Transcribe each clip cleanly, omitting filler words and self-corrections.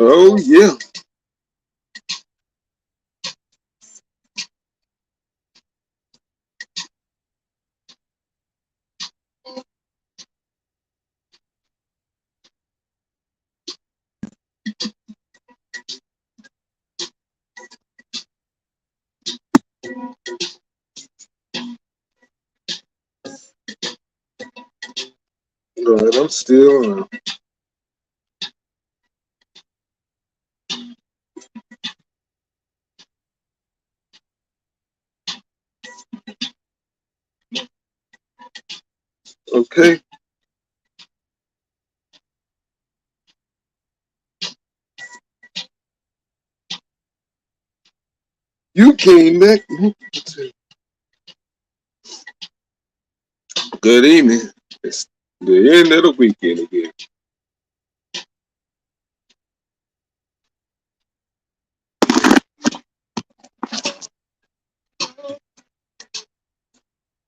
Oh yeah. All right, I'm still okay. You came back. Good evening. It's the end of the weekend again.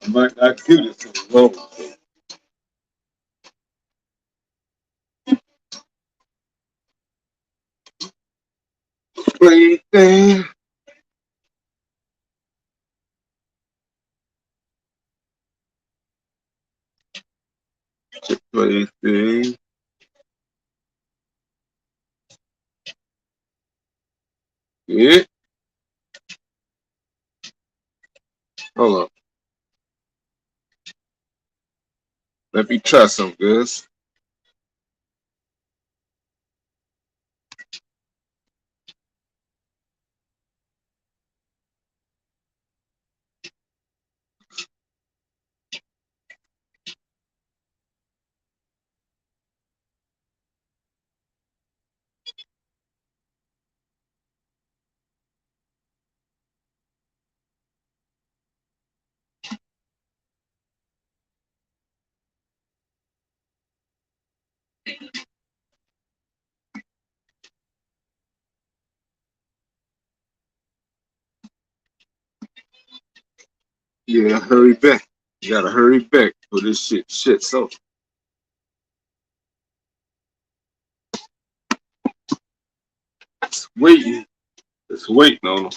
I might not do this too long. Play thing. Play thing. Yeah. Hold on. Let me try some guys. Yeah, hurry back. You gotta hurry back for this shit. So it's waiting. It's waiting on them.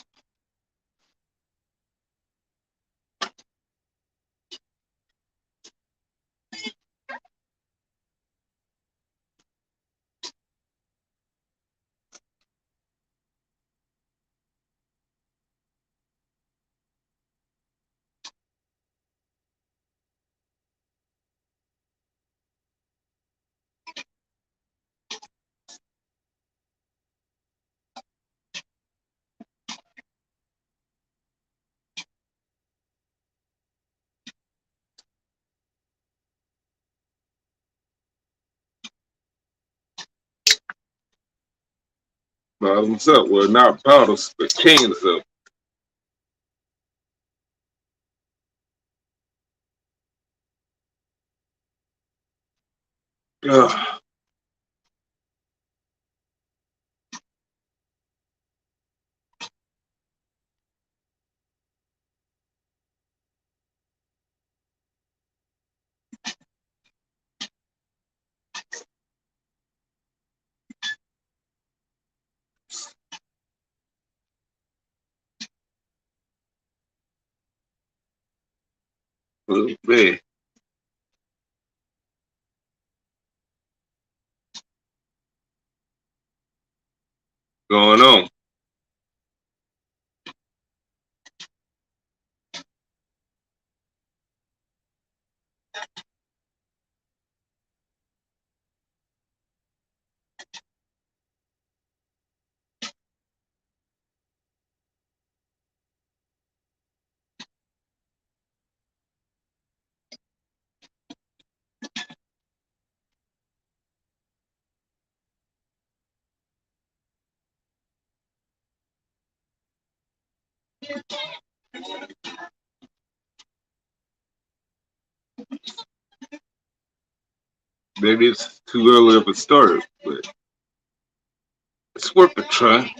Bottoms up. Well, not bottles, but cans up. Ugh. Man, going on. Maybe it's too early of a start, but it's worth a try.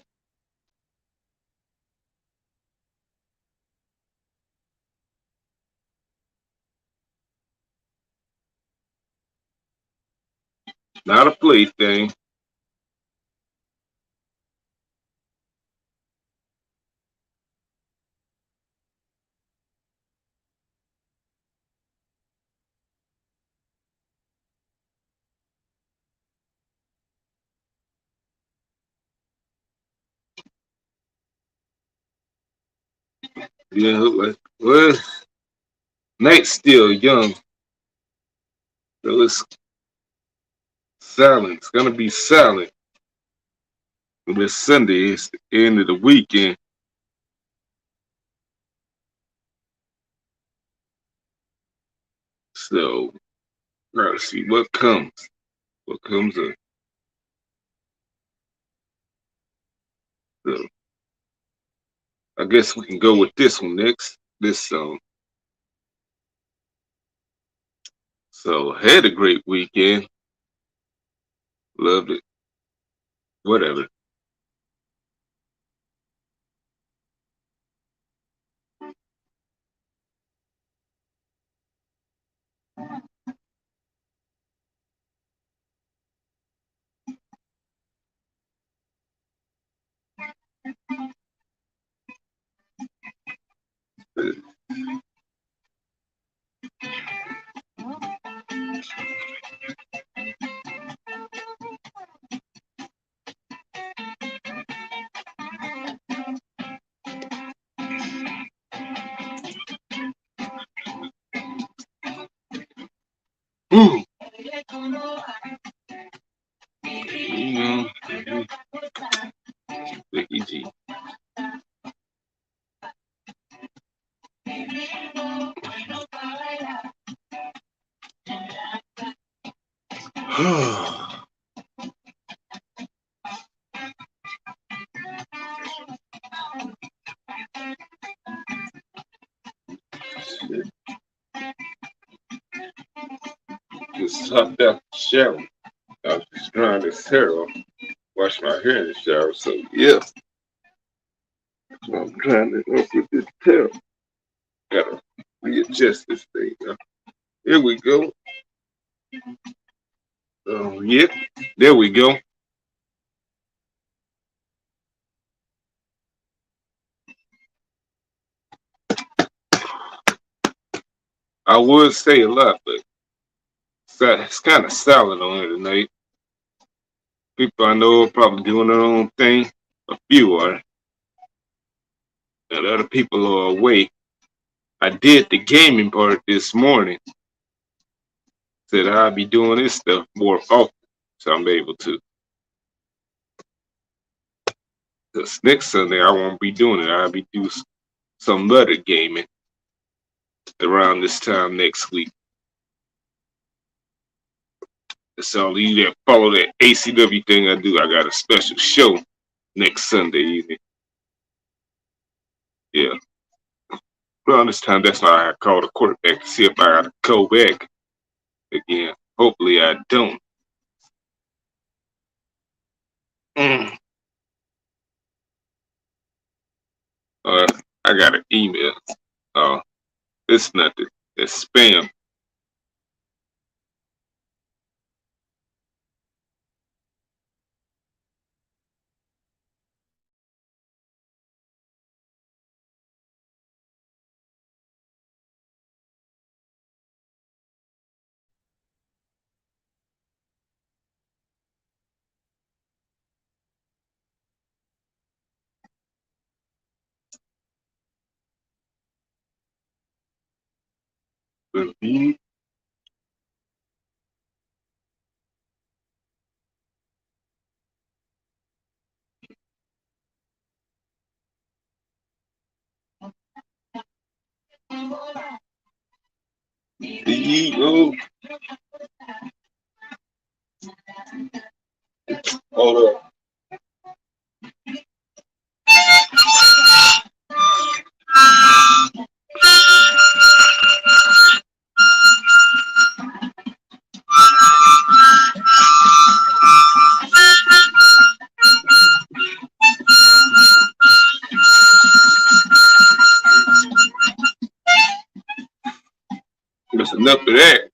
Not a play thing. Yeah, like, well, Nate's still young, so it's silent. It's gonna be silent. This Sunday is the end of the weekend, so gotta see what comes. What comes up. So I guess we can go with this one next. This song. So had a great weekend. Loved it. Whatever. Mm. You know, Vicky G. Just hopped out the shower. I was just drying this hair off. Wash my hair in the shower. So yeah, so I'm trying to help with this tail. Gotta readjust this thing. Here we go. Oh yeah, there we go. I would say a lot, but it's kind of silent on here tonight. People I know are probably doing their own thing. A few are, and other people are away. I did the gaming part this morning. Said I'll be doing this stuff more often, so I'm able to. Cause next Sunday I won't be doing it. I'll be doing some other gaming around this time next week. So you that follow that ACW thing I do, I got a special show next Sunday evening. Yeah. Around this time, that's why I called the quarterback to see if I got to go back again. Hopefully I don't. Mm. Uh, I got an email. Uh, it's nothing. It's spam. CEO. Hold up. That's enough of that.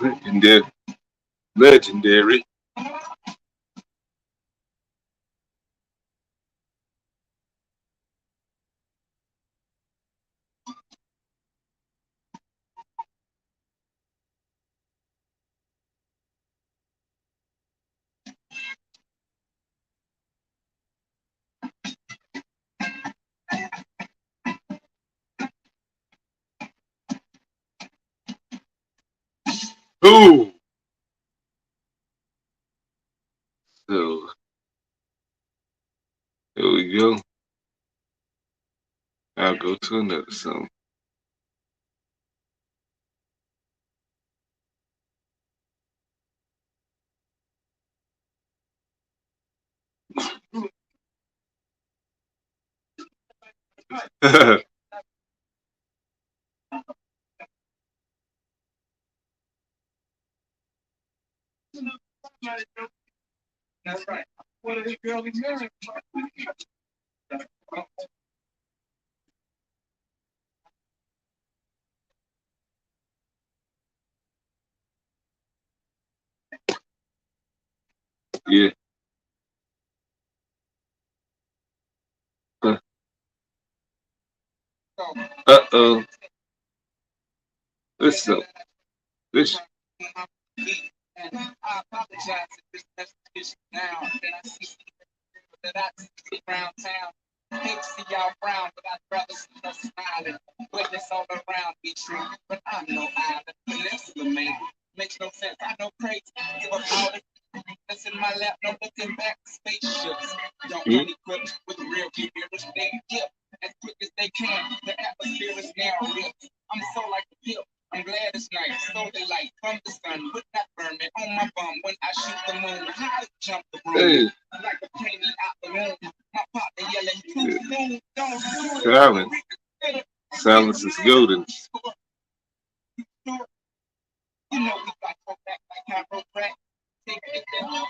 Legendary. Legendary. Ooh. So here we go. I'll go to another song. Yeah. Uh-oh. Listen. Listen. I apologize if this message is now. And I see that I see around town. I hate to see y'all frown, but I'd rather see us smiling. Witness all around me true, but I'm no island. Peninsula, man. Makes no sense. I know crazy. Give up all the that's in my lap, no looking back. Spaceships don't come equipped with real gears. They dip as quick as they can. The atmosphere is now ripped. I'm so like a pip. I'm glad it's night, so they light from the sun. Would not burn me on my bum when I shoot the moon. How I jump the room like a penny out the moon. My partner yelling too soon. Don't silence. Silence is golden. You know we got to go back like I wrote back. Take it down.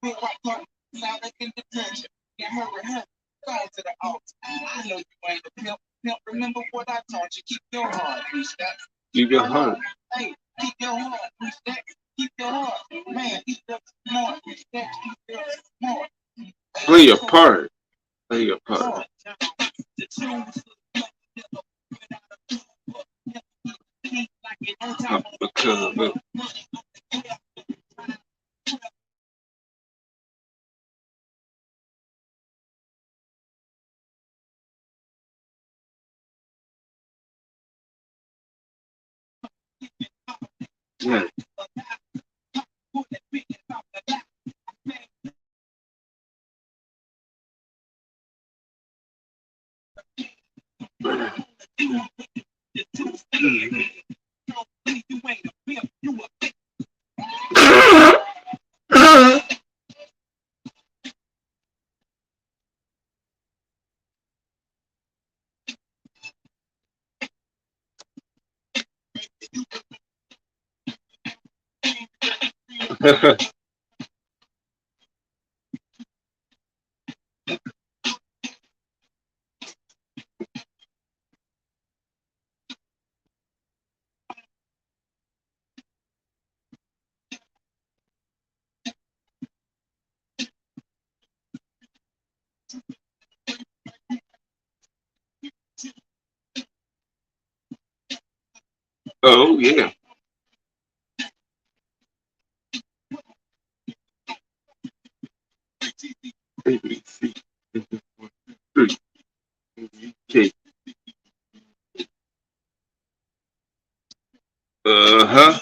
Real white part, sound like in detention. Get hurry. Go to the altar. I know you ain't a pimp. Pimp, remember what I taught you. Keep your heart. Keep your heart. Hey, keep your heart. Keep your heart. Man, keep your smart. Keep your smart. Play your part. Play your part. Because of it. Yeah. Oh yeah. ABC. Okay. Uh-huh.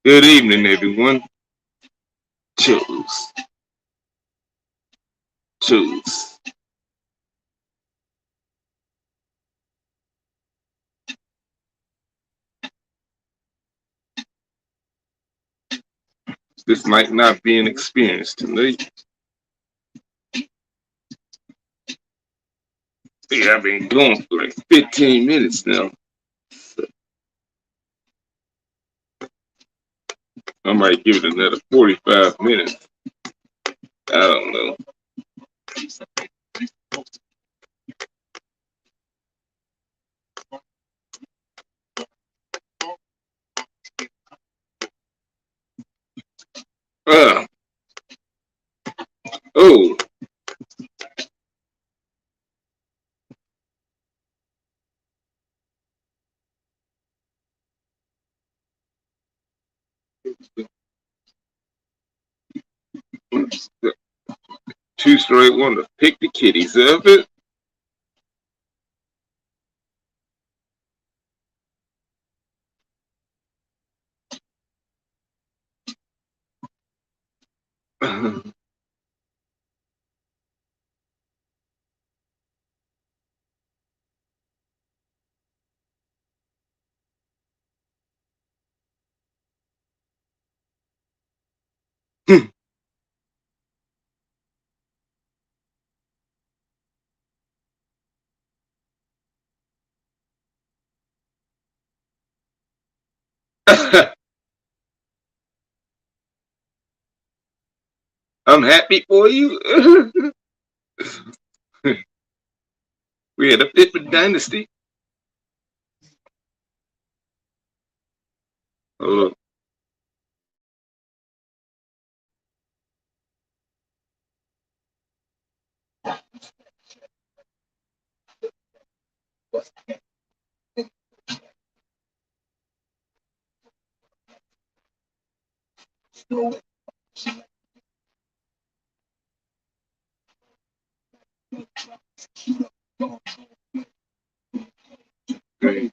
Good evening, everyone. Choose. Choose. This might not be an experience tonight. See, I've been going for like 15 minutes now. So I might give it another 45 minutes. I don't know. Uh, oh, two straight one to pick the kitties up it. I'm happy for you. We had a Pippen dynasty. Hold up. Okay.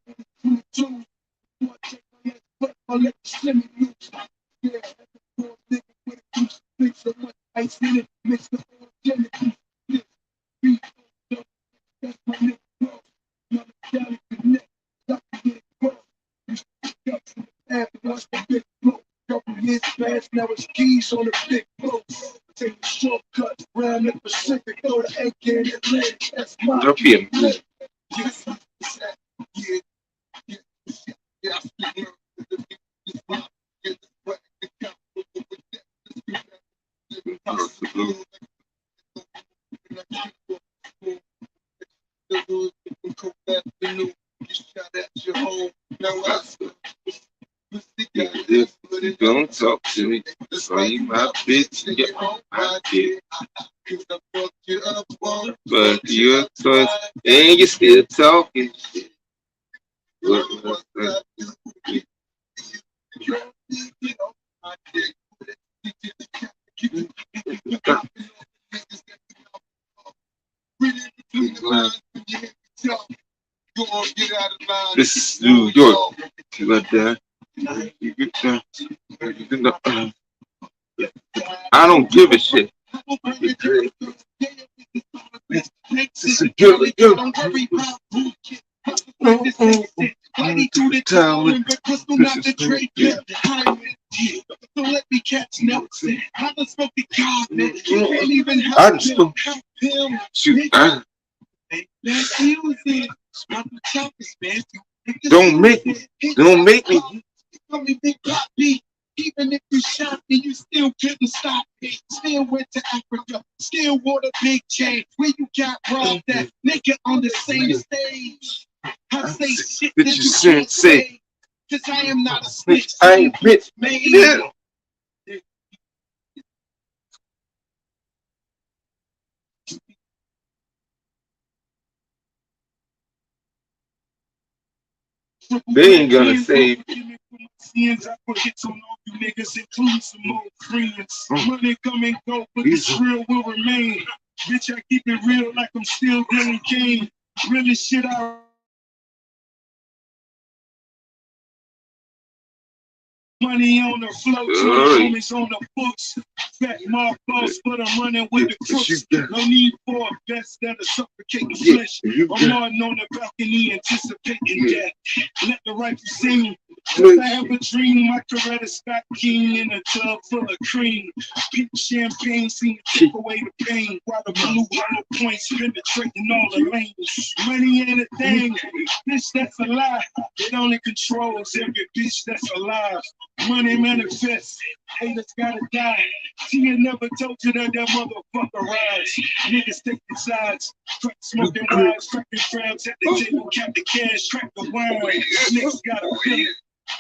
Don't be a don't talk to me. So you my bitch. Yeah, my dick. But you're close and you're still talking. What, this is New York. You got that? You get that? I don't give a shit. It's a girl. To the town with so let me catch Nelson. I done spoke to God, man. You can't even help him. Shoot, don't make me. Don't make me. Even if you shot me, you still couldn't stop me. Still went to Africa, still wore the big chain. Where you got robbed at, nigga on the same stage. I say shit that you can't say, cause I am not a snitch. I ain't bitch, man. Yeah. They ain't gonna save you. I put hits on all you niggas, including some more friends. Money come and go, but this real will remain. Bitch, I keep it real like I'm still Billy Kane. Really shit I money on the float, homies on the books. Fat mob boss, but I'm running with the crooks. No need for a vest that'll suffocate the flesh. I'm riding on the balcony, anticipating death. Let the rifle sing. I have a dream, my Coretta Scott King in a tub full of cream. Pink champagne seem to take away the pain. While the blue hollow points penetrating all the lanes. Money ain't a thing, bitch, that's a lie. It only controls every bitch that's alive. Money manifests, haters gotta die. Tia never told you that motherfucker rides. Niggas take the sides, crack smoking wines, cracking crabs at the table, count the cash, crack the wine. Niggas gotta pay.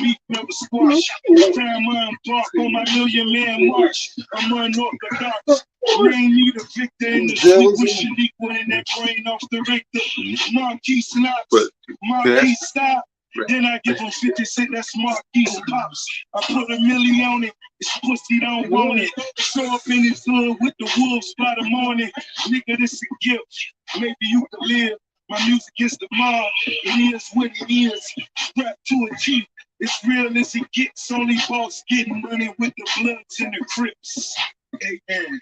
Beef never squash. Time I embark on my million-man march. I'm unorthodox. We ain't need a victor in the street. We should equal in that brain off the Richter. Marquis snaps. Marquis stop. Then I give him 50 cents, that's Marquis pops. I put a million on it, this pussy don't want it. Show up in his hood with the wolves by the morning. Nigga, this a gift, maybe you can live. My music is the mob, it is what it is. Rap to a G, it's real as it gets. Only boss getting money with the Bloods and the Crips. Amen.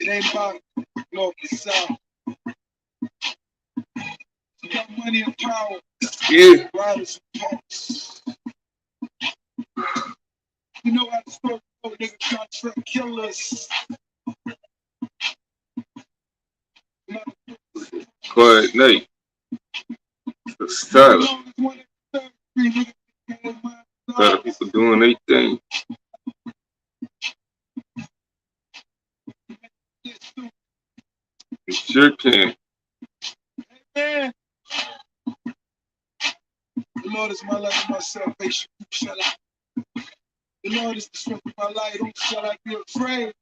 It ain't about north and south. You got money and power. Yeah. Riders and punks. You know how to throw Quiet night. It's silent. A lot of people doing their thing. You sure can. The Lord is my light and my salvation. Who shall I? The Lord is the strength of my life. Who shall I be afraid?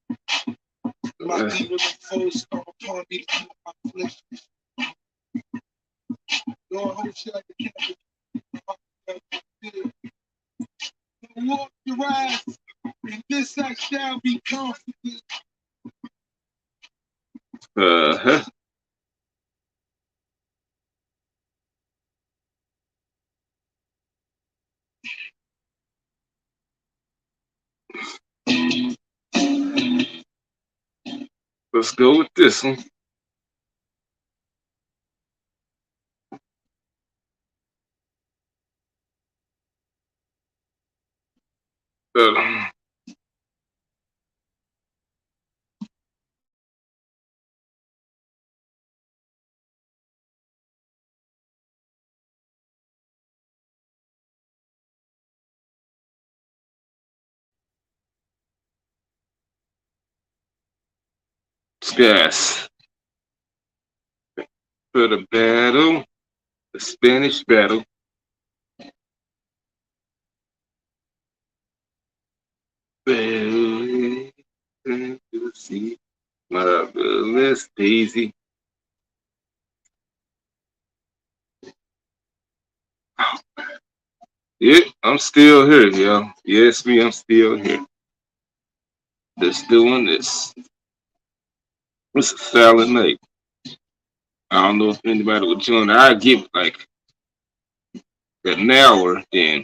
My evil and foes come upon me to keep my flesh. Lord, who shall I be? The Lord arise, and this I shall be confident. Uh-huh. Let's go with this one. Uh, Skies for the battle, the Spanish battle. To see marvelous Daisy. Yeah, I'm still here, y'all. Yes, me, I'm still here. Just doing this. It's a silent night. I don't know if anybody will join. I give like an hour, then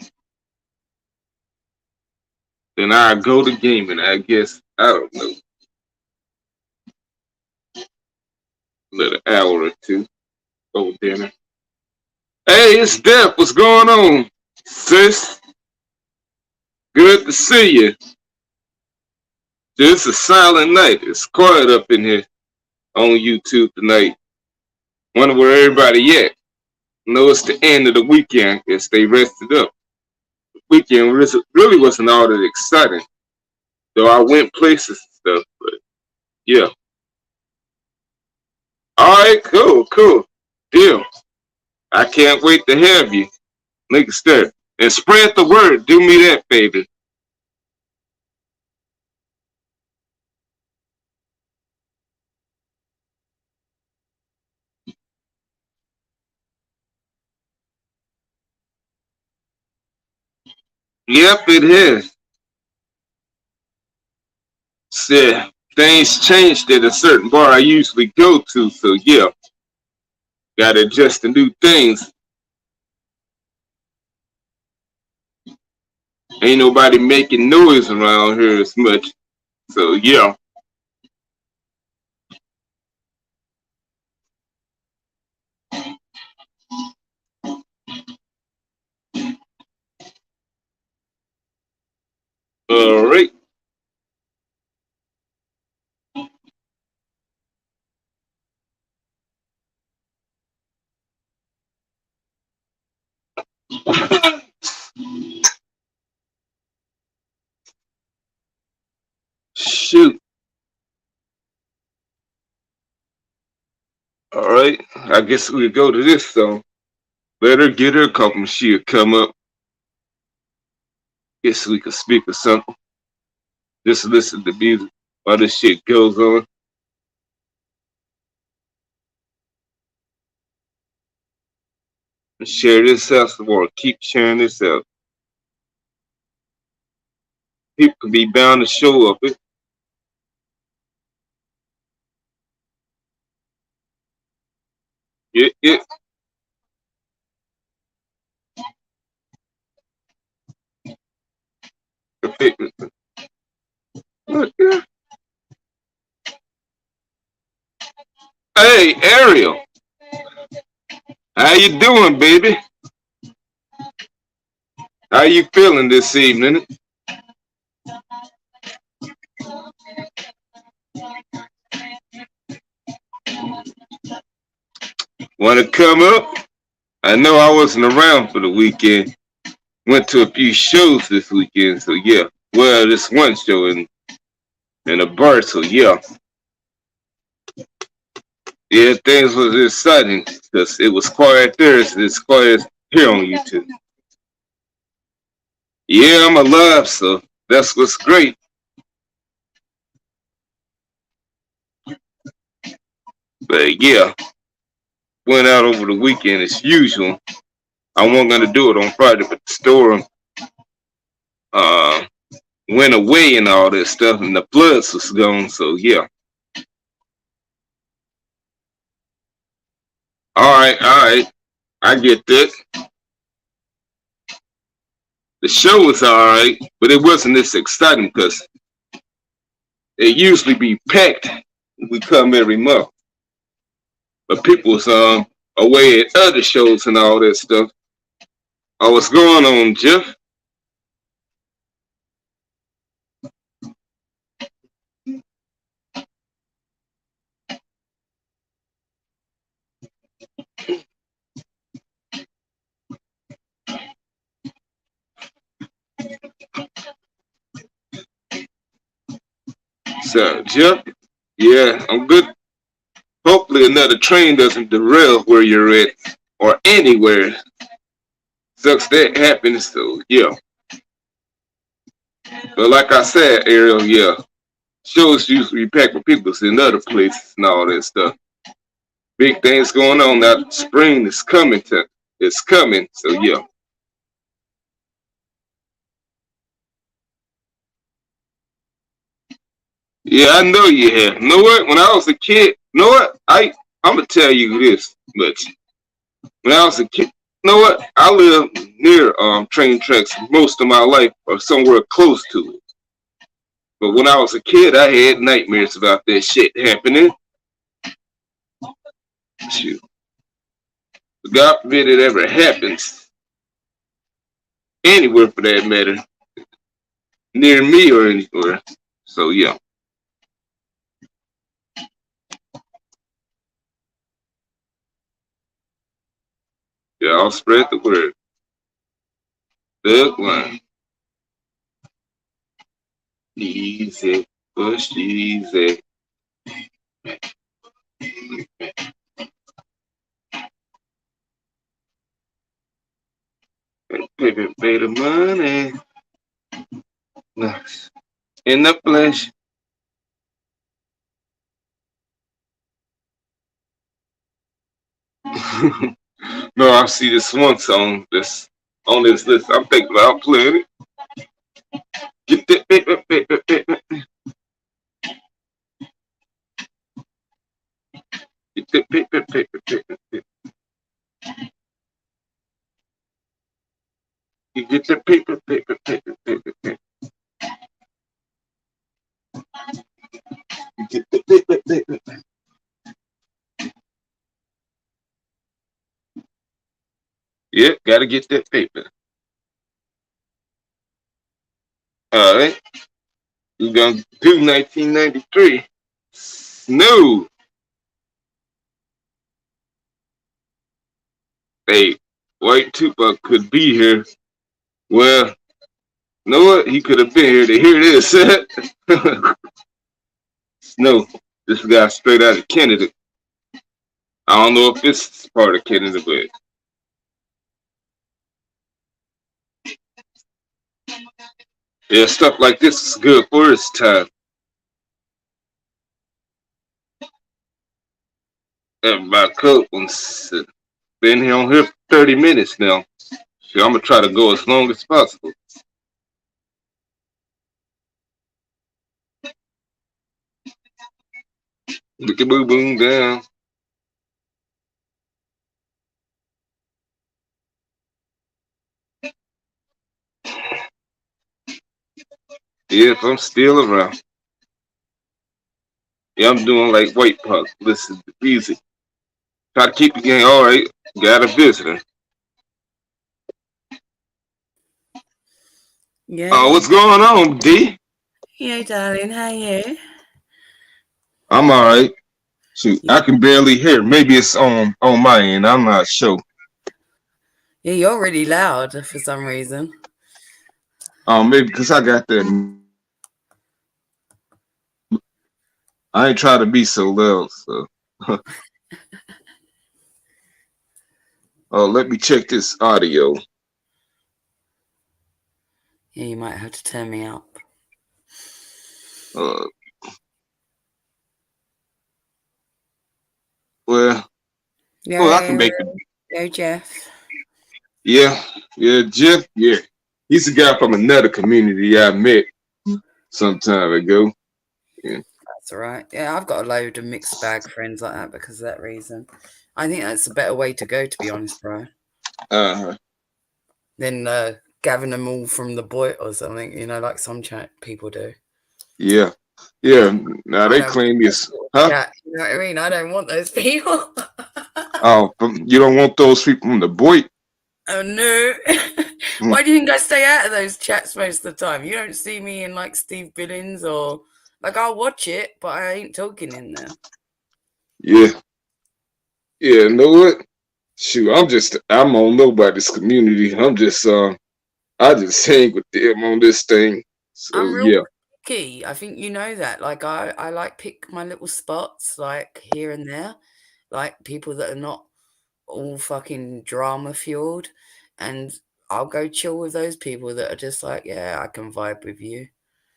I go to gaming. I guess I don't know, another hour or two over dinner. Hey, it's Def. What's going on, sis? Good to see you. It's a silent night. It's quiet up in here on YouTube tonight. Wonder where everybody at. Know it's the end of the weekend. Guess they rested up. The weekend really wasn't all that exciting, though I went places and stuff. But yeah. All right, cool. Deal. I can't wait to have you. Make a start. And spread the word. Do me that, baby. Yep, it has. Said things changed at a certain bar I usually go to, so yeah. Gotta adjust to new things. Ain't nobody making noise around here as much. So yeah. All right. Shoot. All right. I guess we'll go to this song. Let her get her couple. She'll come up. Guess we could speak or something. Just listen to music while this shit goes on. And share this out some more. Keep sharing this out. People can be bound to show up. It. Hey, Ariel. How you doing, baby? How you feeling this evening? Want to come up? I know I wasn't around for the weekend. Went to a few shows this weekend, so yeah. Well, this one show in a bar, so yeah. Yeah, things was exciting because it was quiet there, it's quiet here on YouTube. Yeah, I'm alive, so that's what's great. But yeah, went out over the weekend as usual. I wasn't gonna do it on Friday, but the storm uh, went away and all that stuff, and the floods was gone. So yeah. All right. I get that. The show was all right, but it wasn't this exciting because it usually be packed. We come every month, but people was away at other shows and all that stuff. Oh, what's going on, Jeff? So, Jeff, yeah, I'm good. Hopefully, another train doesn't derail where you're at or anywhere. Sucks that happens, so yeah. But like I said, Ariel, yeah, shows usually packed with people in other places and all that stuff. Big things going on now. Spring is coming. It's coming, so yeah. Yeah, I know you have. You know what? When I was a kid, you know what? I'm gonna tell you this much. When I was a kid, you know what? I lived near train tracks most of my life, or somewhere close to it. But when I was a kid, I had nightmares about that shit happening. Shoot. God forbid it ever happens anywhere for that matter, near me or anywhere. So yeah, yeah, I'll spread the word. Thug line, easy, push easy. Pay the money. Nice. In the flesh. No, I see this one song that's on this list. I'm thinking about playing it. Get that paper. Get that paper. You get the paper. You get the paper. Yep, gotta get that paper. All right, we're gonna do 1993. No, hey, White Tupac could be here. Well, you know what? He could have been here to hear this. No, this guy straight out of Canada. I don't know if it's part of Canada, but yeah, stuff like this is good for its time. And my coat one's been here on here for 30 minutes now. So I'm gonna try to go as long as possible. Look at boom boom down. Yeah, if I'm still around. Yeah, I'm doing like White Puck. Listen to music. Try to keep the game all right. Got a visitor. Yeah. Oh, what's going on, D? Hey, darling, how are you? I'm all right. Shoot, I can barely hear. Maybe it's on my end. I'm not sure. Yeah, you're really loud for some reason. Maybe because I got that. I ain't trying to be so loud. So, let me check this audio. Yeah, you might have to turn me up. Uh, well, well, I can Yo, make it. yo, Jeff. Yeah, yeah, Jeff. Yeah, he's a guy from another community I met some time ago. Yeah, That's all right. Yeah, I've got a load of mixed bag friends like that because of that reason. I think that's a better way to go, to be honest, bro, uh-huh. than gathering them all from the boy or something, like some chat people do. Yeah, yeah. Now I they don't want claim that it's, sort of huh? chat. You know what I mean? I don't want those people. Oh, you don't want those people from the boy. Oh no. Mm, Why do you think I stay out of those chats most of the time? You don't see me in like Steve Billings or like I'll watch it, but I ain't talking in there. yeah, yeah. Know what? Shoot, I'm on nobody's community. I just hang with them on this thing. I'm So real yeah, picky. I think you know that. Like I like pick my little spots like here and there. Like people that are not all fucking drama fueled and I'll go chill with those people that are just like, yeah, I can vibe with you.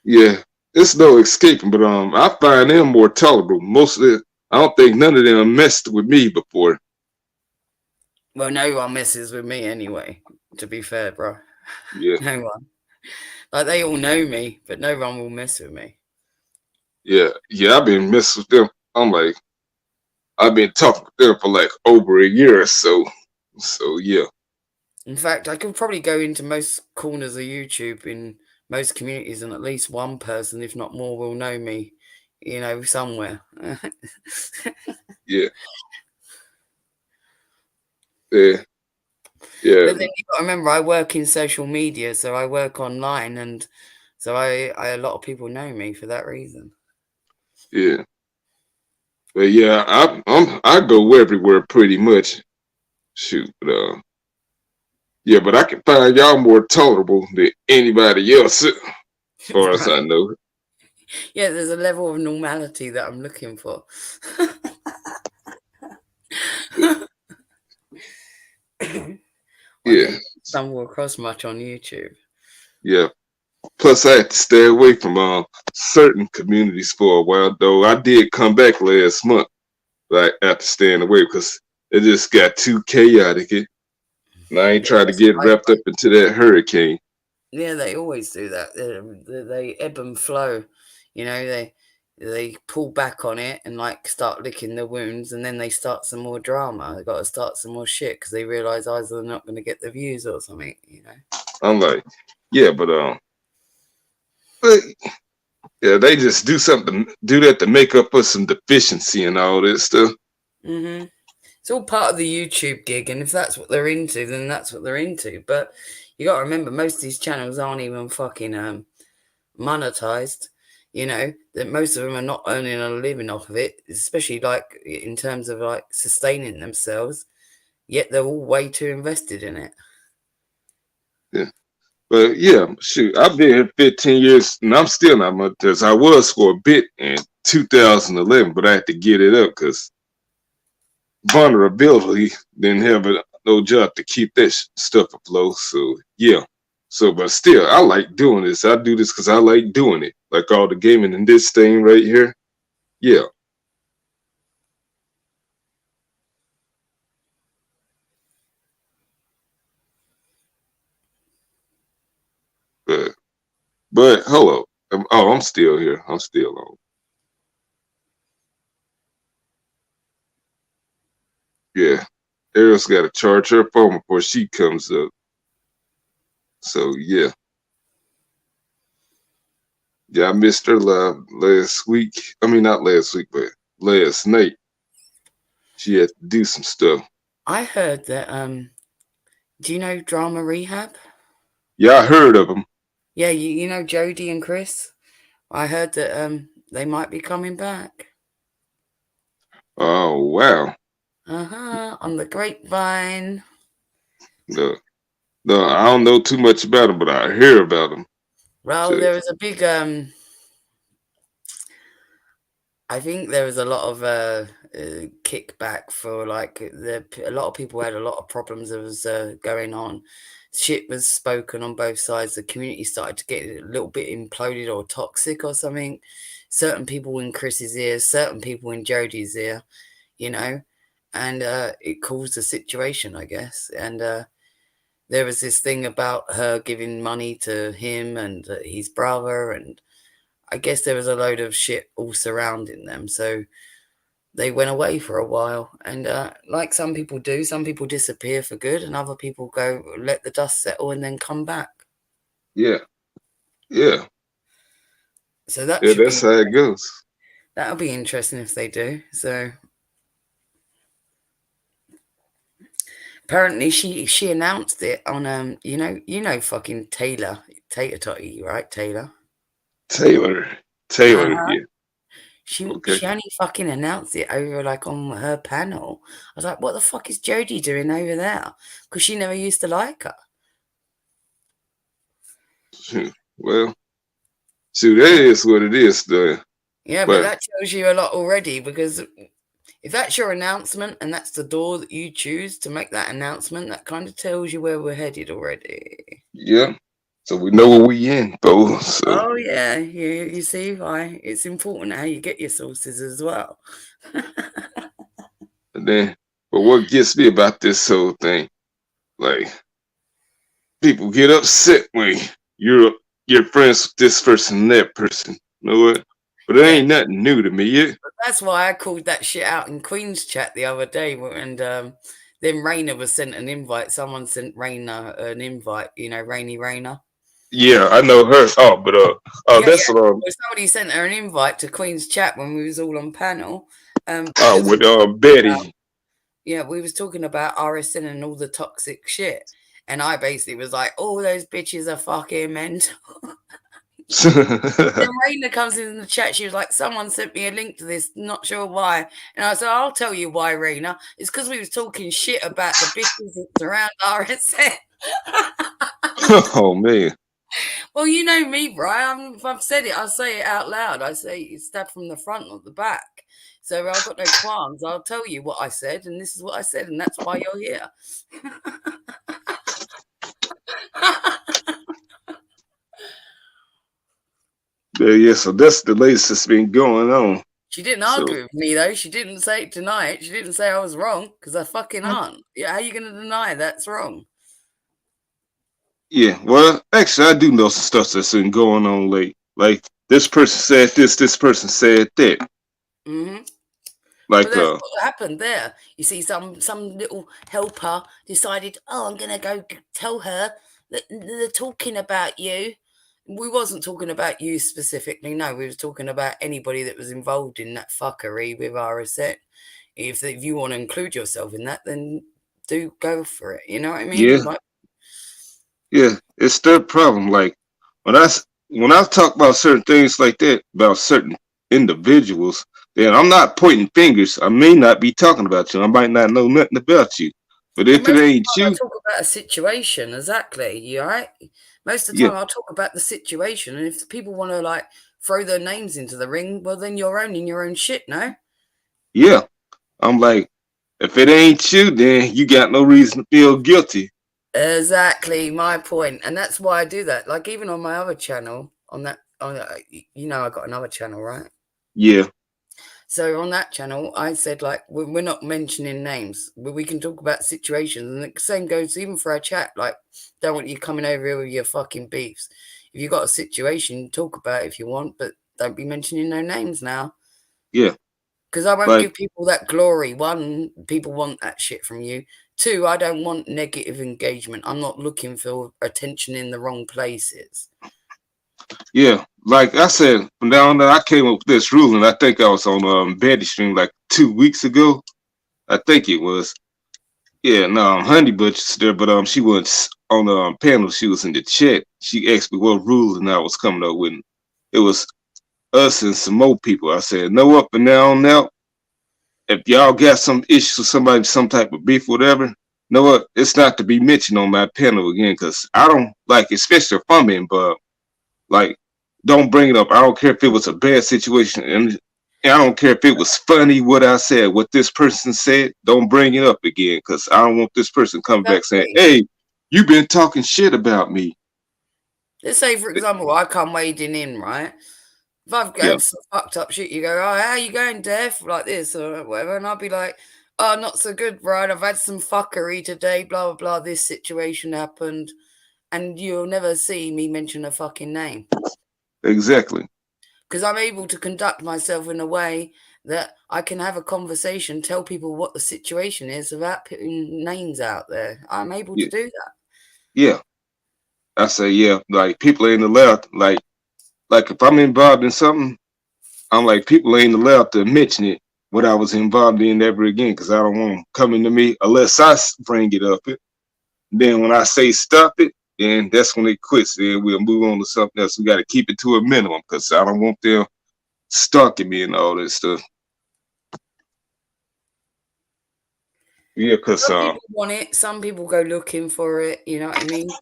yeah. It's no escaping, but I find them more tolerable. I don't think none of them messed with me before. Well, no one messes with me anyway, to be fair, bro. Yeah, No one. Like they all know me, but no one will mess with me. yeah, yeah. I've been messing with them. I've been talking with them for like over a year or so. So yeah, In fact, I could probably go into most corners of YouTube in most communities, and at least one person, if not more, will know me, somewhere. yeah, yeah, yeah, But then you got to remember, I work in social media, so I work online, and so I a lot of people know me for that reason. yeah. But yeah, I go everywhere pretty much. Shoot, but yeah, but I can find y'all more tolerable than anybody else, as far as Right? I know. Yeah, there's a level of normality that I'm looking for. One Yeah, thing I stumble across much on YouTube. yeah. Plus, I had to stay away from certain communities for a while. Though I did come back last month, like after staying away, because it just got too chaotic. And I ain't Yeah, trying to that's get what I wrapped up into that hurricane. Yeah, they always do that. They ebb and flow. They pull back on it and like start licking the wounds, and then they start some more drama. They got to start some more shit because they realize either they're not going to get the views or something. I'm like, yeah, but yeah, they just do that to make up for some deficiency and all this stuff. Mhm. It's all part of the YouTube gig, and if that's what they're into, then that's what they're into. But you got to remember, most of these channels aren't even fucking monetized. That most of them are not earning a living off of it, especially like in terms of like sustaining themselves. Yet they're all way too invested in it. Yeah. But yeah, shoot, I've been here 15 years and I'm still not much as I was for a bit in 2011, but I had to get it up because vulnerability didn't have no job to keep that stuff afloat. So yeah. So, but still, I like doing this. I do this because I like doing it. Like all the gaming in this thing right here. Yeah. But, but hello. I'm still here. I'm still on. Yeah. Eric's got to charge her phone before she comes up. So yeah. Yeah, I missed her live last week. I mean, not last week, but last night. She had to do some stuff. I heard that. Do you know Drama Rehab? Yeah, I heard of them. Yeah, you know Jody and Chris. I heard that they might be coming back. Oh wow. On the grapevine. No, no, I don't know too much about them, but I hear about them. Well, So, there was a big I think there was a lot of kickback for like a lot of people had a lot of problems that was going on. Shit was spoken on both sides. The community started to get a little bit imploded or toxic or something. Certain people in Chris's ear, certain people in Jodie's ear, you know, and it caused a situation, I guess. And there was this thing about her giving money to him and his brother, and I guess there was a load of shit all surrounding them. So they went away for a while. And like some people do, some people disappear for good, and other people go let the dust settle and then come back. yeah, yeah, So that yeah. should be That's how it goes. that'll be interesting if they do. So apparently she announced it on you know fucking Tater Totty, right? Taylor. Taylor, Uh, Taylor. Yeah. Okay. she only fucking announced it over like on her panel. I was like, what the fuck is Jodie doing over there? Because she never used to like her. Well, see, that is what it is, though. Yeah, but But that tells you a lot already, because if that's your announcement and that's the door that you choose to make that announcement, that kind of tells you where we're headed already. yeah, so we know what we in, bro. So Oh yeah, you see why it's important how you get your sources as well. and then, but what gets me about this whole thing, like people get upset when you're friends with this person and that person. You know what? But it Yeah, ain't nothing new to me. Yeah. that's why I called that shit out in Queen's chat the other day, and then Raina was sent an invite. Someone sent Raina an invite. You know, Rainy Raina. Yeah, I know her. Oh, but oh, Yeah, yeah. that's Well, somebody sent her an invite to Queen's chat when we was all on panel. Because with Betty. yeah, we was talking about RSN and all the toxic shit, and I basically was like, all those bitches are fucking mental. Then Raina comes in the chat. She was like, someone sent me a link to this, not sure why. And I said, I'll tell you why, Raina. It's because we was talking shit about the bitches that surround RSN. Oh man. Well, you know me, Brian. If I've said it, I'll say it out loud. I say it's stabbed from the front or the back. So I've got no qualms. I'll tell you what I said, and this is what I said, and that's why you're here. Yeah, so that's the latest that's been going on. She didn't So argue with me, though. She didn't deny it. She didn't say I was wrong, because I fucking aren't. Yeah, how are you going to deny that's wrong? yeah, well, actually, I do know some stuff that's been going on late. Like this person said this person said that. Mm-hmm. Like Well, that's what happened there. You see, some little helper decided, oh, I'm going to go tell her that they're talking about you. We wasn't talking about you specifically. No, we was talking about anybody that was involved in that fuckery with RSN. If you want to include yourself in that, then do go for it. You know what I mean? yeah, Like, yeah, it's their problem. Like when I talk about certain things like that about certain individuals, then I'm not pointing fingers. I may not be talking about you. I might not know nothing about you. But well, if most it of the ain't time I you, talk about a situation. Exactly. You all right? Most of the yeah, time I'll talk about the situation. And if people want to like throw their names into the ring, well, then you're owning your own shit, no? yeah. I'm like, if it ain't you, then you got no reason to feel guilty. Exactly my point. And that's why I do that. Like even on my other channel, I got another channel, right? Yeah, So on that channel, I said, like, we're not mentioning names, but we can talk about situations. And the same goes even for our chat. Like, don't want you coming over here with your fucking beefs. If you got a situation, talk about it if you want, but don't be mentioning no names now. yeah. Because I won't Like give people that glory. One, people want that shit from you. Two, I don't want negative engagement. I'm not looking for attention in the wrong places. yeah, like I said, from down there, I came up with this rule, and I think I was on Betty stream like 2 weeks ago. I think it was. Yeah, no, Honey Butcher's there, but she was on the panel. She was in the chat. She asked me what rules and I was coming up with. It was us and some more people. I said no up and down now. if y'all got some issues with somebody, some type of beef, whatever, you know what? It's not to be mentioned on my panel again because I don't like, especially if I'm involved. Like, don't bring it up. I don't care if it was a bad situation, and I don't care if it was funny what I said, what this person said. Don't bring it up again because I don't want this person coming back saying, Exactly. "Hey, you've been talking shit about me." Let's say, for example, I come wading in, right? If I've Yeah, got some fucked up shit, you go, "Oh, how you going, Deaf?" Like this or whatever, and I'll be like, "Oh, not so good, Brian. I've had some fuckery today. Blah blah blah. This situation happened." And you'll never see me mention a fucking name exactly. because I'm able to conduct myself in a way that I can have a conversation, tell people what the situation is without putting names out there. I'm able to Yeah, do that. yeah. I say, yeah. Like people ain't allowed. Like if I'm involved in something, I'm like people ain't allowed to mention it what I was involved in ever again because I don't want them coming to me unless bring it up. Then when I say stop it, then that's when it quits. Then we'll move on to something else. We got to keep it to a minimum because I don't want them stalking me and all that stuff. Yeah, because Some people want it, some people go looking for it, you know what I mean?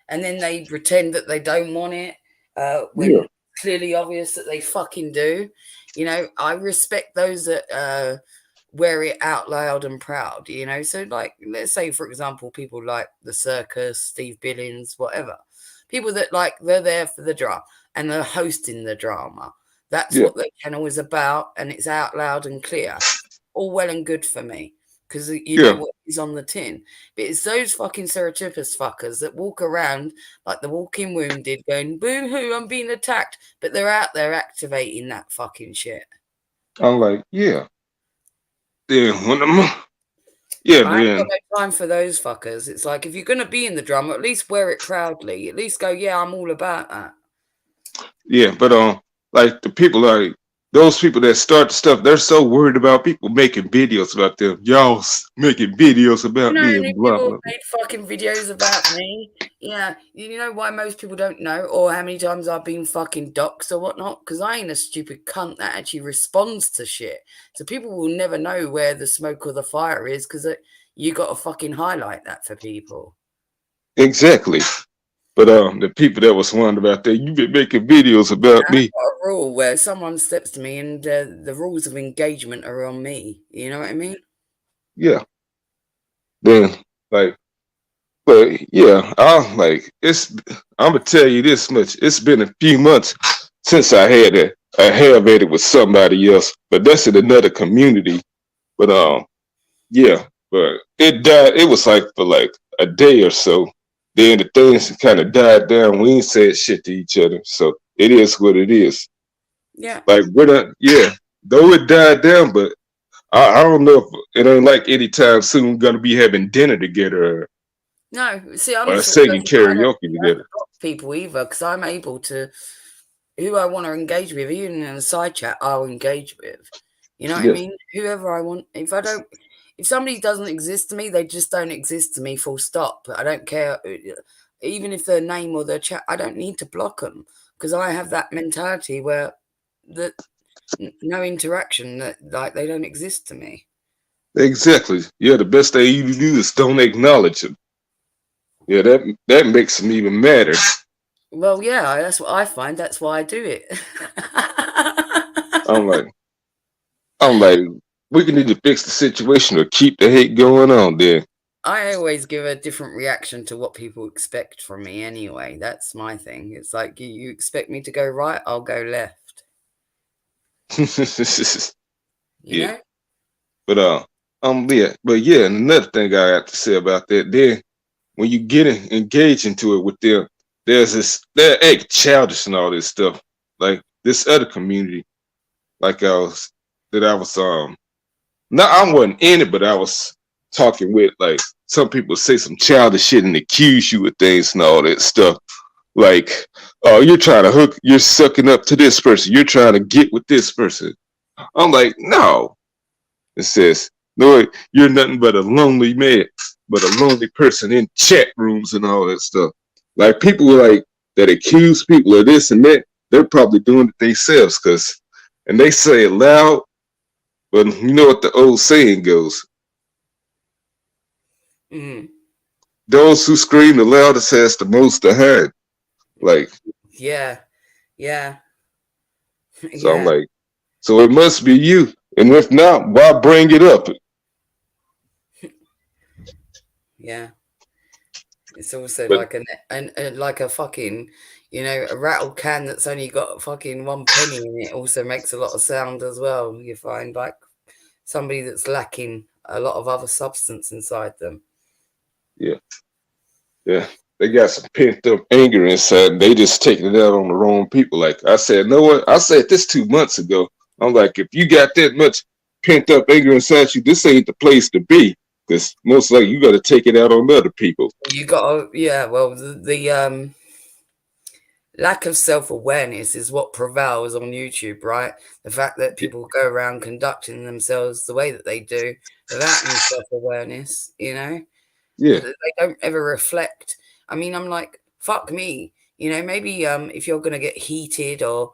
And then they pretend that they don't want it yeah, when clearly obvious that they fucking do. You know, I respect those that wear it out loud and proud, you know. So, like, let's say, for example, people like the Circus, Steve Billings, whatever. People that like they're there for the drama and they're hosting the drama. That's yeah, what the channel is about, and it's out loud and clear. All well and good for me because you know yeah. what is on the tin. But it's those fucking stereotypus fuckers that walk around like the walking wounded, going boo hoo, I'm being attacked. But they're out there activating that fucking shit. I'm like, yeah. Then when I'm, yeah, I ain't got then no time for those fuckers. It's like if you're gonna be in the drama, at least wear it proudly. At least go, yeah, I'm all about that. yeah, but like the people like those people that start the stuff, they're so worried about people making videos about them. Y'all making videos You about know me how and many blah people blah. have made fucking videos about me? Yeah, you know why most people don't know, or how many times I've been fucking doxxed or whatnot? Because I ain't a stupid cunt that actually responds to shit. So people will never know where the smoke or the fire is because you got to fucking highlight that for people. Exactly. But the people that was wondering about that, you've been making videos Yeah, about I've me. got a rule where someone steps to me and the rules of engagement are on me. You know what I mean? Yeah. Then like, but yeah, I'm like, I'm gonna tell you this much. It's been a few months since I had a have at it with somebody else, but that's in another community. But yeah, but it died. It was like for like a day or so. Then the things kind of died down. We ain't said shit to each other, so it is what it is. Yeah. Like we're not, yeah. Though it died down, but I don't know if it ain't like anytime soon we're gonna be having dinner together No, see, I'm or the sort of singing person I don't karaoke really have to together. block people either because I'm able to who I want to engage with, even in a side chat, I'll engage with. You know what I Yeah, mean? Whoever I want. If somebody doesn't exist to me, they just don't exist to me. Full stop. I don't care, even if their name or their chat. I don't need to block them because I have that mentality where that no interaction, that like they don't exist to me. exactly. Yeah, the best thing you do is don't acknowledge them. Yeah, that makes them even madder. Well, yeah, that's what I find. That's why I do it. I'm like, I'm like, we can either fix the situation or keep the hate going on there. I always give a different reaction to what people expect from me anyway. That's my thing. It's like you expect me to go right, I'll go left. You Yeah, know? but yeah, but yeah, and another thing I have to say about that, then when you get engaged into it with them, they're act childish and all this stuff. Like this other community, like I was no, I wasn't in it, but I was talking with like some people say some childish shit and accuse you of things and all that stuff. Like, oh, you're sucking up to this person, you're trying to get with this person. I'm like, no. It says, no, you're nothing but a lonely man, but a lonely person in chat rooms and all that stuff. Like people like that accuse people of this and that, they're probably doing it themselves, and they say it loud, But you know what the old saying goes: Mm. those who scream the loudest has the most to hide. Like, Yeah. Yeah. so I'm Yeah. like, so it must be you. And if not, why bring it up? Yeah. It's also But like like a fucking, a rattle can that's only got fucking 1 penny in it also makes a lot of sound as well. You find like somebody that's lacking a lot of other substance inside them. yeah, yeah, they got some pent up anger inside, and they just taking it out on the wrong people. Like I said, no what? I said this 2 months ago. I'm like, if you got that much pent up anger inside you, this ain't the place to be. Because most likely you got to take it out on other people. You got to, yeah. Well, the lack of self awareness is what prevails on YouTube, right? The fact that Yeah, people go around conducting themselves the way that they do without any self awareness, yeah, they don't ever reflect. I mean, I'm like, fuck me. Maybe if you're gonna get heated or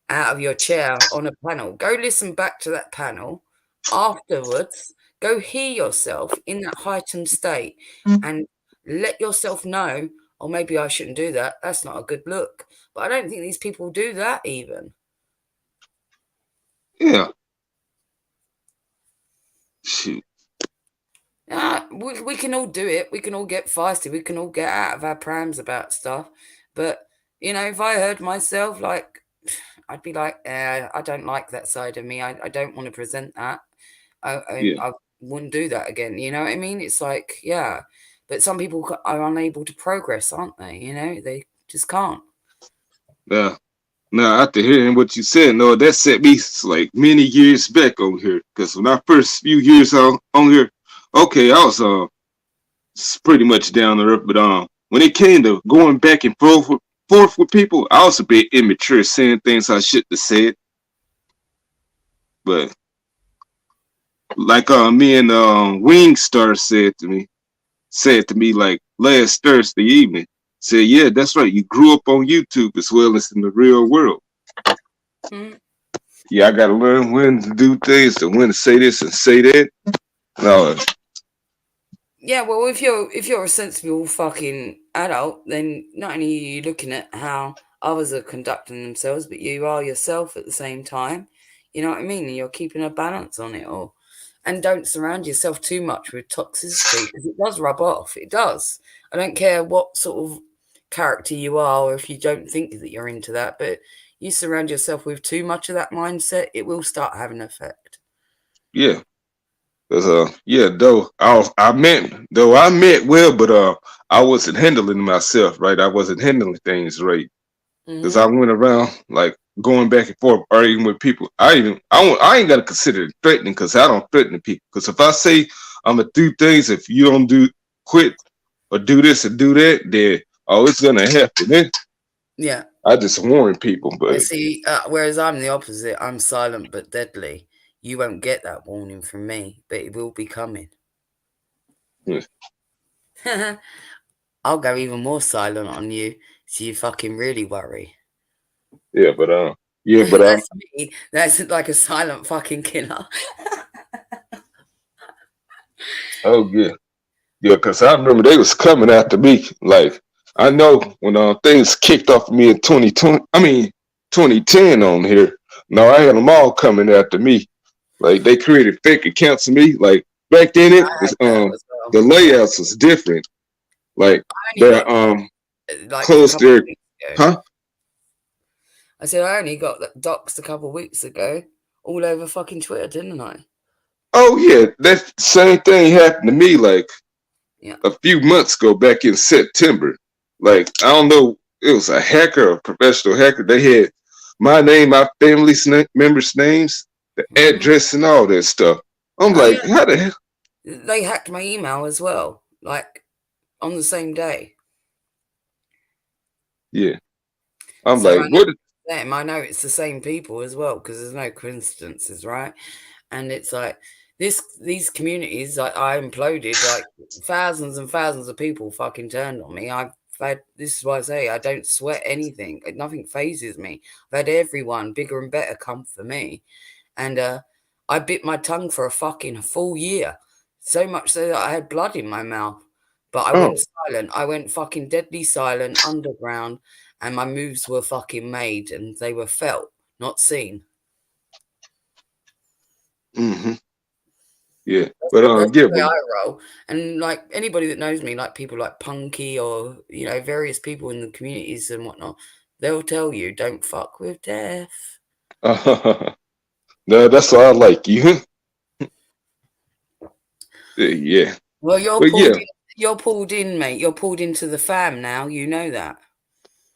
out of your chair on a panel, go listen back to that panel afterwards. Go hear yourself in that heightened state and let yourself know, or maybe I shouldn't do that. That's not a good look. But I don't think these people do that even. yeah. Shoot, We can all do it. We can all get feisty. We can all get out of our prams about stuff. But, if I heard myself, like, I'd be like, I don't like that side of me. I don't want to present that. yeah. I wouldn't do that again. You know what I mean? It's like, yeah. But some people are unable to progress, aren't they? They just can't. Now, now after hearing what you said, no, that set me like many years back on here. Because when I first few years on here, okay, I was pretty much down to earth. But when it came to going back and forth with people, I was a bit immature, saying things I shouldn't have said. But like me and Wingstar said to me like last Thursday evening, said, yeah, that's right. You grew up on YouTube as well as in the real world. Mm. Yeah, I gotta learn when to do things and when to say this and say that. No, Yeah, well, if you're a sensible fucking adult, then not only are you looking at how others are conducting themselves, but you are yourself at the same time. You know what I mean? And you're keeping a balance on it all. And don't surround yourself too much with toxicity because it does rub off. It does. I don't care what sort of character you are or if you don't think that you're into that, but you surround yourself with too much of that mindset, it will start having an effect. yeah. Cause yeah, I meant well, but I wasn't handling myself right. I wasn't handling things right. Cause I Hmm. went around like going back and forth arguing with people. I ain't gotta consider it threatening because I don't threaten people. Cause if I say I'm gonna do things, if you don't do quit or do this and do that, then it's gonna happen. Then Yeah. I just warn people, I but see. Whereas I'm the opposite. I'm silent but deadly. You won't get that warning from me, but it will be coming. yeah, I'll go even more silent on you, so you fucking really worry. yeah, yeah, but That's me. That's like a silent fucking killer. oh yeah. Yeah, because I remember they was coming after me. Like I know when things kicked off of me in 2020, I mean 2010 on here. No, I had them all coming after me. Like they created fake accounts of me. Like back then, I had that as the well. Yeah, layouts was different. Like I only they got like a closed couple of their weeks ago. huh? I said I only got that doxed a couple of weeks ago, all over fucking Twitter, didn't I? Oh yeah, that same thing happened to me. Like Yeah. a few months ago, back in September. Like I don't know, it was a hacker, a professional hacker. They had my name, my family's members' names, the Hmm. address, and all that stuff. I'm Oh like, yeah, how the hell? they hacked my email as well, like on the same day. Yeah, I'm So like, I know what? them. I know it's the same people as well because there's no coincidences, right? And it's like these communities, like I imploded, like thousands and thousands of people fucking turned on me. I've had this is why I say I don't sweat anything. Nothing phases me. I've had everyone bigger and better come for me, and I bit my tongue for a fucking full year. So much so that I had blood in my mouth. But I went silent. I went fucking deadly silent, underground, and my moves were fucking made and they were felt, not seen. Mm-hmm. Yeah. That's But the way but I roll. And like anybody that knows me, like people like Punky or, you know, various people in the communities and whatnot, they'll tell you, don't fuck with death. no, that's why I like you. Yeah. Well, But yeah. you're pulled in, mate. You're pulled into the fam now. You know that.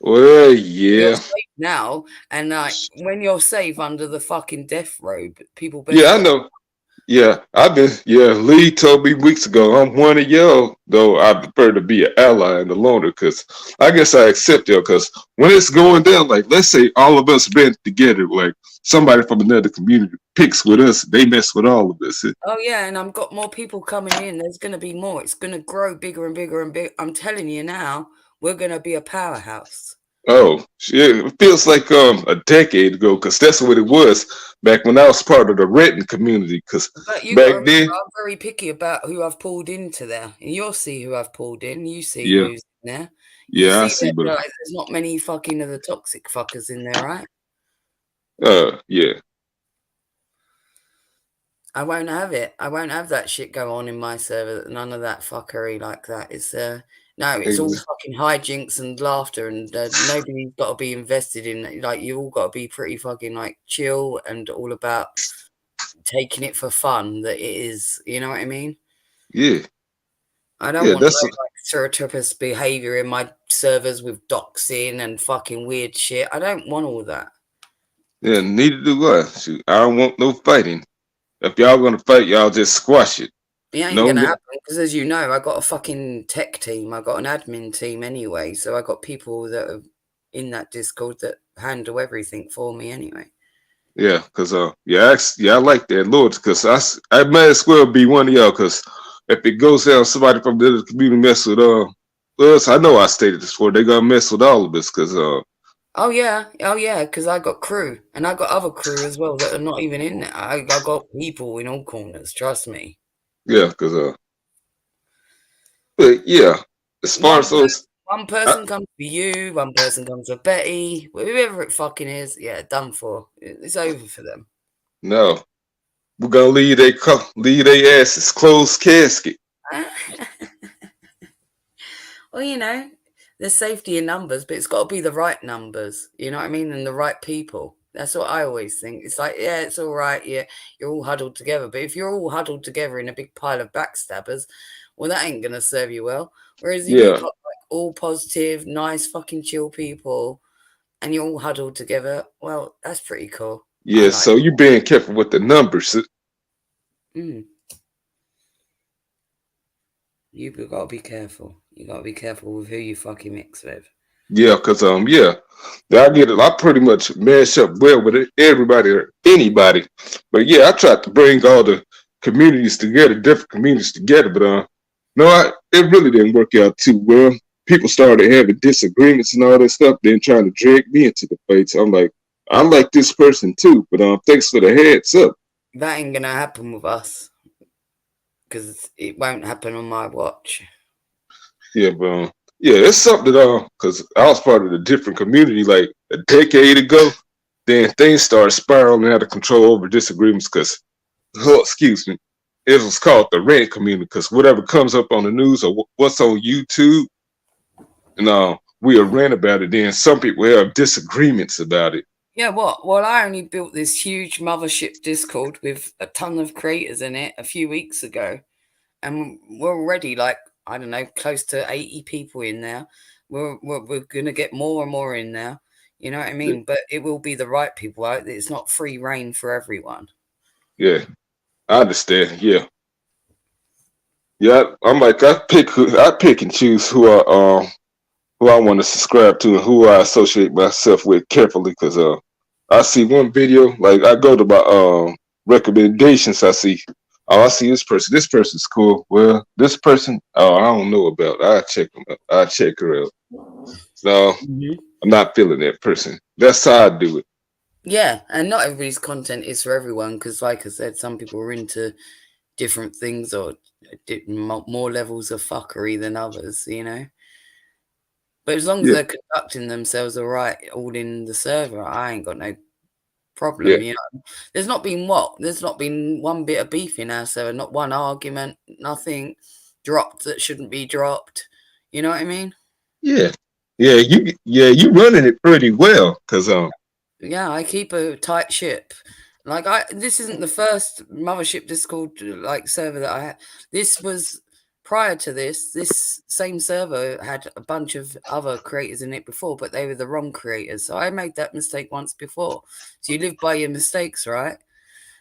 Well, You're yeah. safe now, and like when you're safe under the fucking death robe, people better Yeah, I stop. know. Yeah, Lee told me weeks ago, I'm one of y'all, though I prefer to be an ally and a loner, because I guess I accept y'all, because when it's going down, like, let's say all of us been together, like, somebody from another community picks with us, they mess with all of us. Oh yeah, and I've got more people coming in. There's going to be more. It's going to grow bigger and bigger and big. I'm telling you now, we're going to be a powerhouse. Oh, shit, it feels like a decade ago, because that's what it was back when I was part of the renting community, because But you got to back remember, then, I'm very picky about who I've pulled into there. And you'll see who I've pulled in. You see yeah, who's in there. You yeah, I see see, that but, like, there's not many fucking of the toxic fuckers in there, right? yeah. I won't have it. I won't have that shit go on in my server. None of that fuckery like that. It's no, it's all fucking hijinks and laughter, and nobody's got to be invested in it. Like you all got to be pretty fucking like chill and all about taking it for fun. That it is, you know what I mean? Yeah. I don't Yeah, want no that's like surreptitious behavior in my servers with doxing and fucking weird shit. I don't want all that. yeah, neither do I. Shoot, I don't want no fighting. If y'all gonna fight, y'all just squash it. It ain't No, gonna happen because, as you know, I got a fucking tech team. I got an admin team anyway, so I got people that are in that Discord that handle everything for me anyway. yeah, cause I like that, Lord, cause I might as well be one of y'all, cause if it goes down, somebody from the other community mess with us. I know I stated this before. They gonna mess with all of us, cause Oh yeah, because I got crew and I got other crew as well that are not even in there. I got people in all corners. Trust me. yeah, cause but yeah, as far as those, One person comes for you, one person comes for Betty, whoever it fucking is. Yeah, done for. It's over for them. no, we're gonna leave they asses closed casket. Well, you know, there's safety in numbers, but it's got to be the right numbers. You know what I mean? And the right people. That's what I always think. It's like, yeah, it's all right. Yeah, you're all huddled together. But if you're all huddled together in a big pile of backstabbers, well, that ain't going to serve you well. Whereas if you've Yeah, got like all positive, nice, fucking chill people and you're all huddled together, well, that's pretty cool. I yeah. like So you being careful with the numbers. it. You've got to be careful. You got to be careful with who you fucking mix with. Yeah, cause yeah, I get it. I pretty much mash up well with everybody or anybody, but yeah, I tried to bring all the communities together, different communities together, but no, it really didn't work out too well. People started having disagreements and all that stuff, then trying to drag me into the fights. I'm like, I like this person too, but thanks for the heads up. That ain't gonna happen with us because it won't happen on my watch. Yeah, but yeah, it's something because I was part of a different community like a decade ago. Then things started spiraling out of control over disagreements because, oh, excuse me, it was called the rent community because whatever comes up on the news or what's on YouTube, and we'll rant about it. Then some people have disagreements about it. Yeah, what? Well, I only built this huge mothership Discord with a ton of creators in it a few weeks ago, and we're already like, I don't know, close to 80 people in there. We're gonna get more and more in there. You know what I mean? Yeah, But it will be the right people. Right? It's not free reign for everyone. yeah, I understand. Yeah, yeah. I'm like I pick and choose who I want to subscribe to and who I associate myself with carefully because I see one video like I go to my recommendations. I see I see this person. This person's cool. Well, this person I don't know about. I check them out. I check her out. So I'm not feeling that person. That's how I do it. Yeah, and not everybody's content is for everyone because, like I said, some people are into different things or more levels of fuckery than others, you know. But as long as Yeah, they're conducting themselves all right, all in the server, I ain't got no yeah, problem, you know. There's not been There's not been one bit of beef in our server, not one argument, nothing dropped that shouldn't be dropped. You know what I mean? yeah, you running it pretty well, cause Yeah, I keep a tight ship. Like this isn't the first mothership Discord like server that I had. This was prior to this. This same server had a bunch of other creators in it before, but they were the wrong creators. So I made that mistake once before. So you live by your mistakes, right?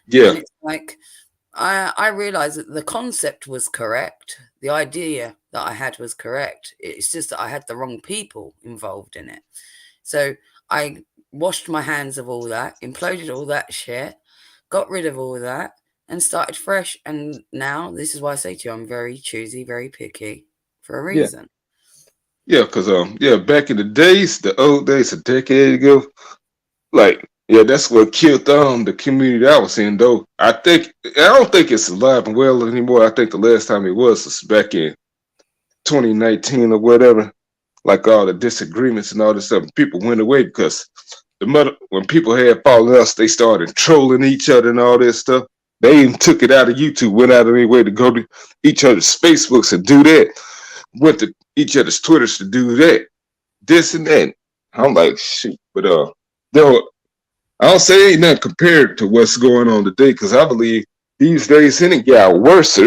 yeah, And it's like I realized that the concept was correct. The idea that I had was correct. It's just that I had the wrong people involved in it. So I washed my hands of all that, imploded all that shit, got rid of all that, and started fresh. And now this is why I say to you, I'm very choosy, very picky for a yeah, reason. yeah, cause back in the days, the old days, a decade ago, like, yeah, that's what killed the community I was in. Though I don't think it's alive and well anymore. I think the last time it was back in 2019 or whatever. Like all the disagreements and all this stuff, people went away because when people had fallen out, they started trolling each other and all this stuff. They even took it out of YouTube, went out of their way to go to each other's Facebooks and do that. Went to each other's Twitters to do that, this and that. I'm like, shoot, but no, I'll say ain't nothing compared to what's going on today because I believe these days it got worse.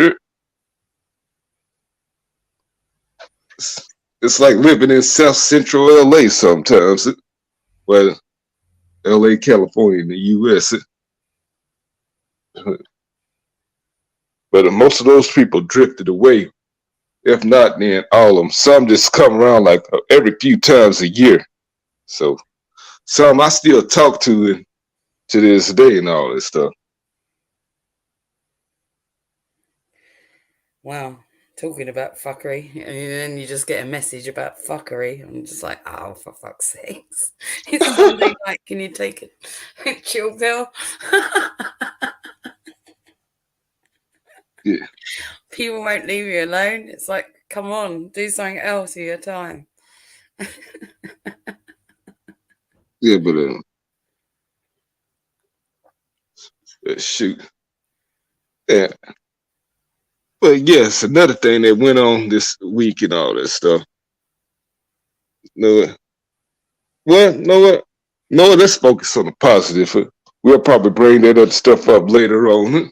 It's like living in South Central LA sometimes. Well, LA, California, in the US. But most of those people drifted away. If not, then all of them. Some just come around like every few times a year. So some I still talk to this day and all this stuff. Wow. Talking about fuckery, and then you just get a message about fuckery. I'm just like, oh, for fuck's sakes. It's Sunday night. Can you take a chill pill? Yeah. People won't leave you alone. It's like, come on, do something else with your time. Yeah, but shoot. Yeah. But yes, another thing that went on this week and all that stuff. No, well, know what? No, let's focus on the positive. We'll probably bring that other stuff up later on.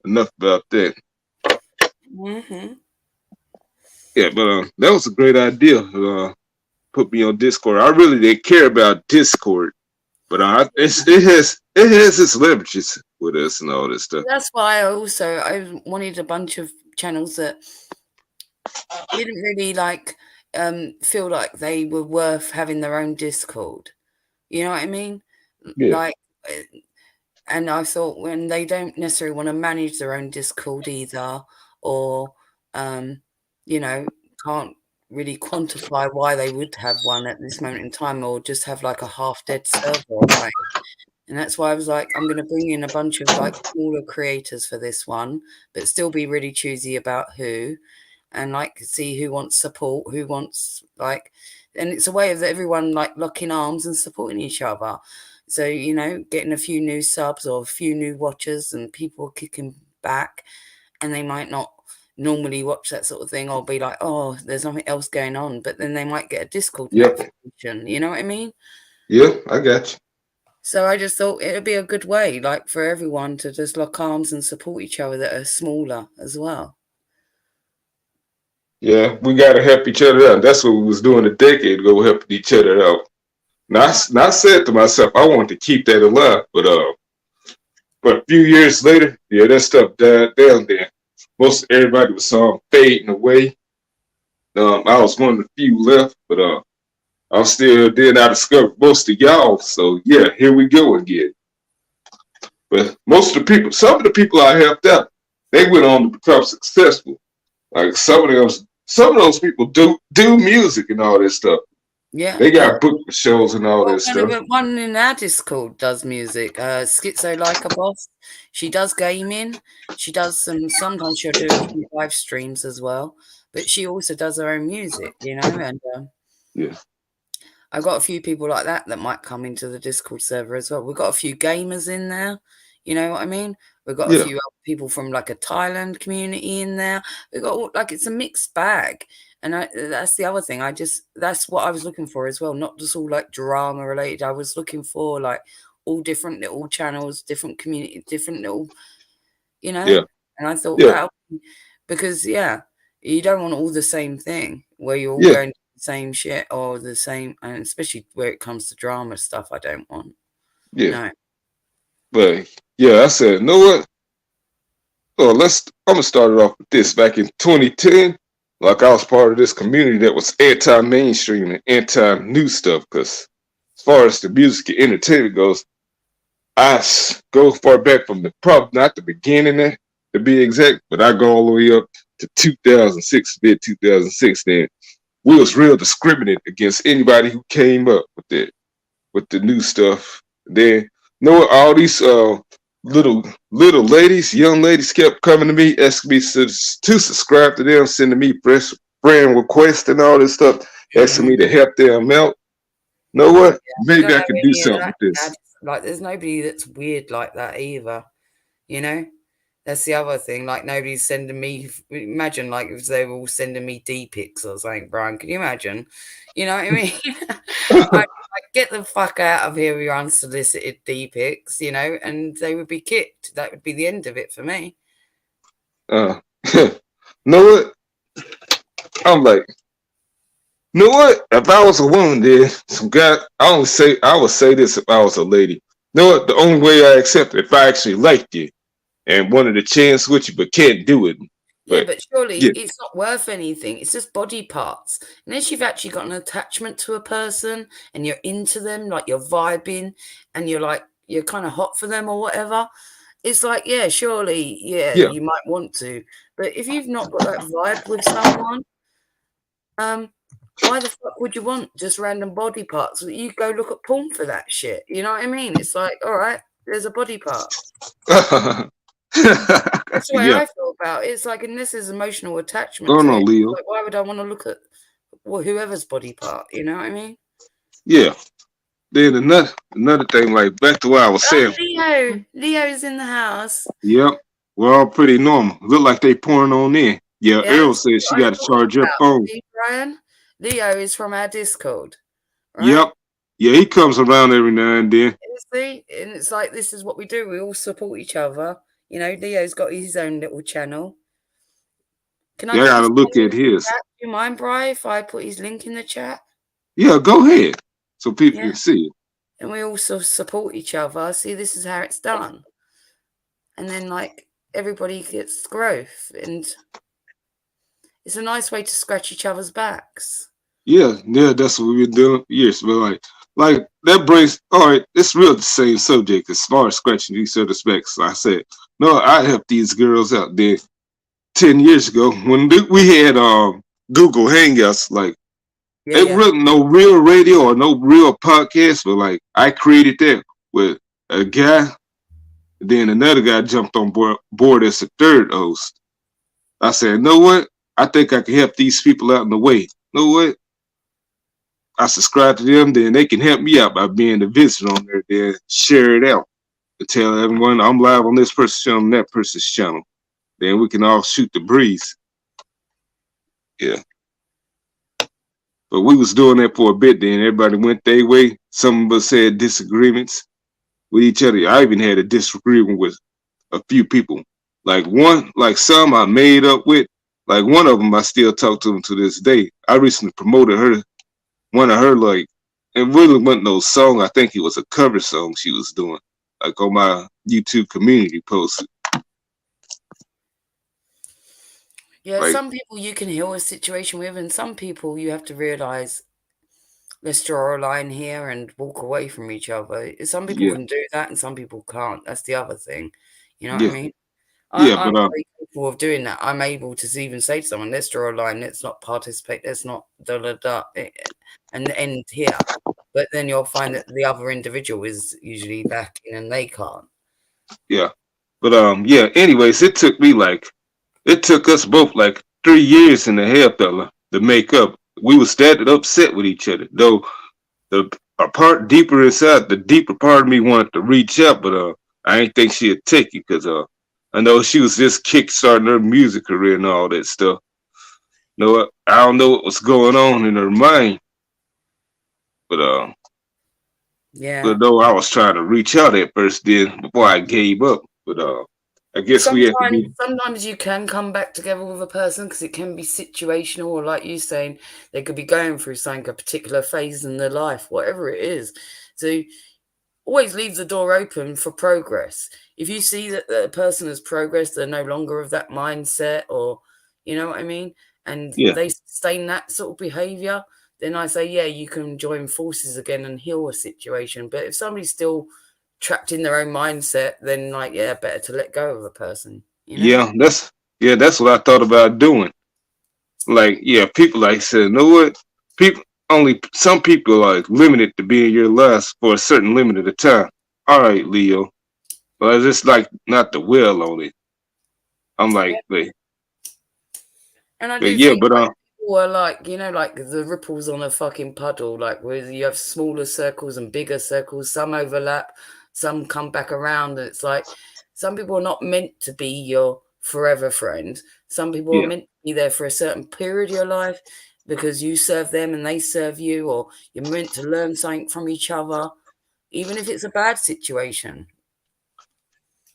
Enough about that. Mm-hmm. Yeah, but that was a great idea. Put me on Discord. I really didn't care about Discord, but it has its leverages with us and all this stuff. That's why I wanted a bunch of channels that didn't really feel like they were worth having their own Discord. You know what I mean? Yeah. Like, and I thought when they don't necessarily want to manage their own Discord either, or you know, can't really quantify why they would have one at this moment in time, or just have like a half-dead server online. And that's why I was like, I'm going to bring in a bunch of like smaller creators for this one, but still be really choosy about who, and like see who wants support, who wants like, and it's a way of everyone like locking arms and supporting each other. So, you know, getting a few new subs or a few new watchers and people kicking back, and they might not normally watch that sort of thing or be like, oh, there's nothing else going on, but then they might get a Discord notification. You know what I mean? Yeah, I got you. So I just thought it would be a good way, like for everyone to just lock arms and support each other that are smaller as well. Yeah, we got to help each other out. That's what we was doing a decade ago, helping each other out. Now, I said to myself, I wanted to keep that alive, but a few years later, yeah, that stuff died down there. Most everybody was fading away. I was one of the few left, but I'm still then I discovered most of y'all. So yeah, here we go again. But most of the people, some of the people I helped out, they went on to become successful. Like some of those people do music and all that stuff. Yeah. They got booked for shows and all Well, that stuff. one in our Discord does music. Schizo like a boss. She does gaming. She does sometimes she'll do a few live streams as well. But she also does her own music, you know, and Yeah, I've got a few people like that that might come into the Discord server as well. We've got a few gamers in there. You know what I mean? We've got a yeah, few other people from like a Thailand community in there. We've got like it's a mixed bag. And that's the other thing. That's what I was looking for as well. Not just all like drama related. I was looking for like all different little channels, different community, different little, you know. yeah, And I thought yeah, that because you don't want all the same thing where you're all yeah, going to the same shit or the same, and especially where it comes to drama stuff. I don't want. yeah. No. But yeah, I said, you know what? Oh, I'm gonna start it off with this. Back in 2010, like I was part of this community that was anti-mainstream and anti-new stuff. Because as far as the music and entertainment goes, go far back from the probably not the beginning to be exact, but I go all the way up to 2006, mid 2006. Then we was real discriminate against anybody who came up with the new stuff. Then you know what, all these little ladies, young ladies kept coming to me, asking me to subscribe to them, sending me friend requests and all this stuff, asking me to help them out. You know what? I Maybe don't I know could do any of something that. with this. Like, there's nobody that's weird like that either. You know, that's the other thing. Like, nobody's sending me. Imagine, like, if they were all sending me D pics or something, Brian. Can you imagine? You know what I mean? Like, get the fuck out of here with your unsolicited D pics, you know, and they would be kicked. That would be the end of it for me. You know what? I'm like, you know what? If I was a woman, then some guy, I would say this if I was a lady. You know what? The only way I accept it if I actually liked you and wanted a chance with you, but can't do it. Yeah, But but surely yeah, it's not worth anything. It's just body parts. Unless you've actually got an attachment to a person and you're into them, like you're vibing and you're kind of hot for them or whatever. It's like, yeah, surely, yeah, yeah. you might want to. But if you've not got that vibe with someone, um, why the fuck would you want just random body parts? You go look at porn for that shit. You know what I mean? It's like, all right, there's a body part. That's the way Yeah. I feel about it. It's like, unless there's emotional attachment Going to on, it, Leo. like, why would I want to look at whoever's body part? You know what I mean? Yeah. Then another thing, like back to what I was Oh, saying. Leo. Leo's in the house. Yep. We're all pretty normal. Look like they pouring on in. Yeah, Yeah, Earl that's said she what I'm got to talking charge her about. phone. See, Brian? Leo is from our Discord, right? Yep. Yeah, he comes around every now and then. You see? And it's like, this is what we do. We all support each other. You know, Leo's got his own little channel. Can I Yeah, I put gotta his look channel at in the his. chat? Do you mind, Brian, if I put his link in the chat? Yeah, go ahead. So people Yeah. can see it. And we also support each other. See, this is how it's done. And then, like, everybody gets growth. And it's a nice way to scratch each other's backs. Yeah, that's what we've been doing for years. But like that brings all right, it's real the same subject as far as scratching each other's backs. Like I said, no, I helped these girls out there 10 years ago when we had Google Hangouts. Like Yeah, it yeah. wasn't no real radio or no real podcast, but like I created that with a guy. Then another guy jumped on board as a third host. I said, know what? I think I can help these people out in the way. Know what? I subscribe to them, then they can help me out by being the visitor on there. Then share it out to tell everyone I'm live on this person's channel and that person's channel. Then we can all shoot the breeze. Yeah. But we was doing that for a bit. Then everybody went their way. Some of us had disagreements with each other. I even had a disagreement with a few people. Like some I made up with. Like one of them, I still talk to them to this day. I recently promoted her, one of her like, it really wasn't no song. I think it was a cover song she was doing, like on my YouTube community post. Yeah, Like, some people you can heal a situation with, and some people you have to realize, let's draw a line here and walk away from each other. Some people yeah, can do that, and some people can't. That's the other thing. You know what I yeah, mean? yeah. I'm But very capable of doing that, I'm able to even say to someone, let's draw a line, let's not participate, let's not da da da, and end here. But then you'll find that the other individual is usually backing and they can't. Yeah. But yeah, anyways, it took us both like 3 years and a half, fella, to make up. We was that upset with each other. Though the a part deeper inside, the deeper part of me wanted to reach out, but I ain't think she'd take it because I know she was just kickstarting her music career and all that stuff. No, I don't know what was going on in her mind, but Yeah. but though I was trying to reach out at first, then before I gave up, but I guess we had to be. Sometimes you can come back together with a person because it can be situational, or like you saying, they could be going through something, a particular phase in their life, whatever it is. So always leave the door open for progress. If you see that the person has progressed, they're no longer of that mindset, or you know what I mean, and Yeah, they sustain that sort of behavior, then I say, yeah, you can join forces again and heal a situation. But if somebody's still trapped in their own mindset, then like, yeah, better to let go of a person, you know? yeah, that's what I thought about doing. Like, yeah, people like said, you know what? People only some people are like limited to be in your lives for a certain limited of time. All right, Leo. But it's just like not the will on it. I'm Yeah. like, And I but do yeah, think but people are like, you know, like the ripples on a fucking puddle, like where you have smaller circles and bigger circles, some overlap, some come back around. And it's like some people are not meant to be your forever friend. Some people are yeah, meant to be there for a certain period of your life because you serve them and they serve you, or you're meant to learn something from each other, even if it's a bad situation.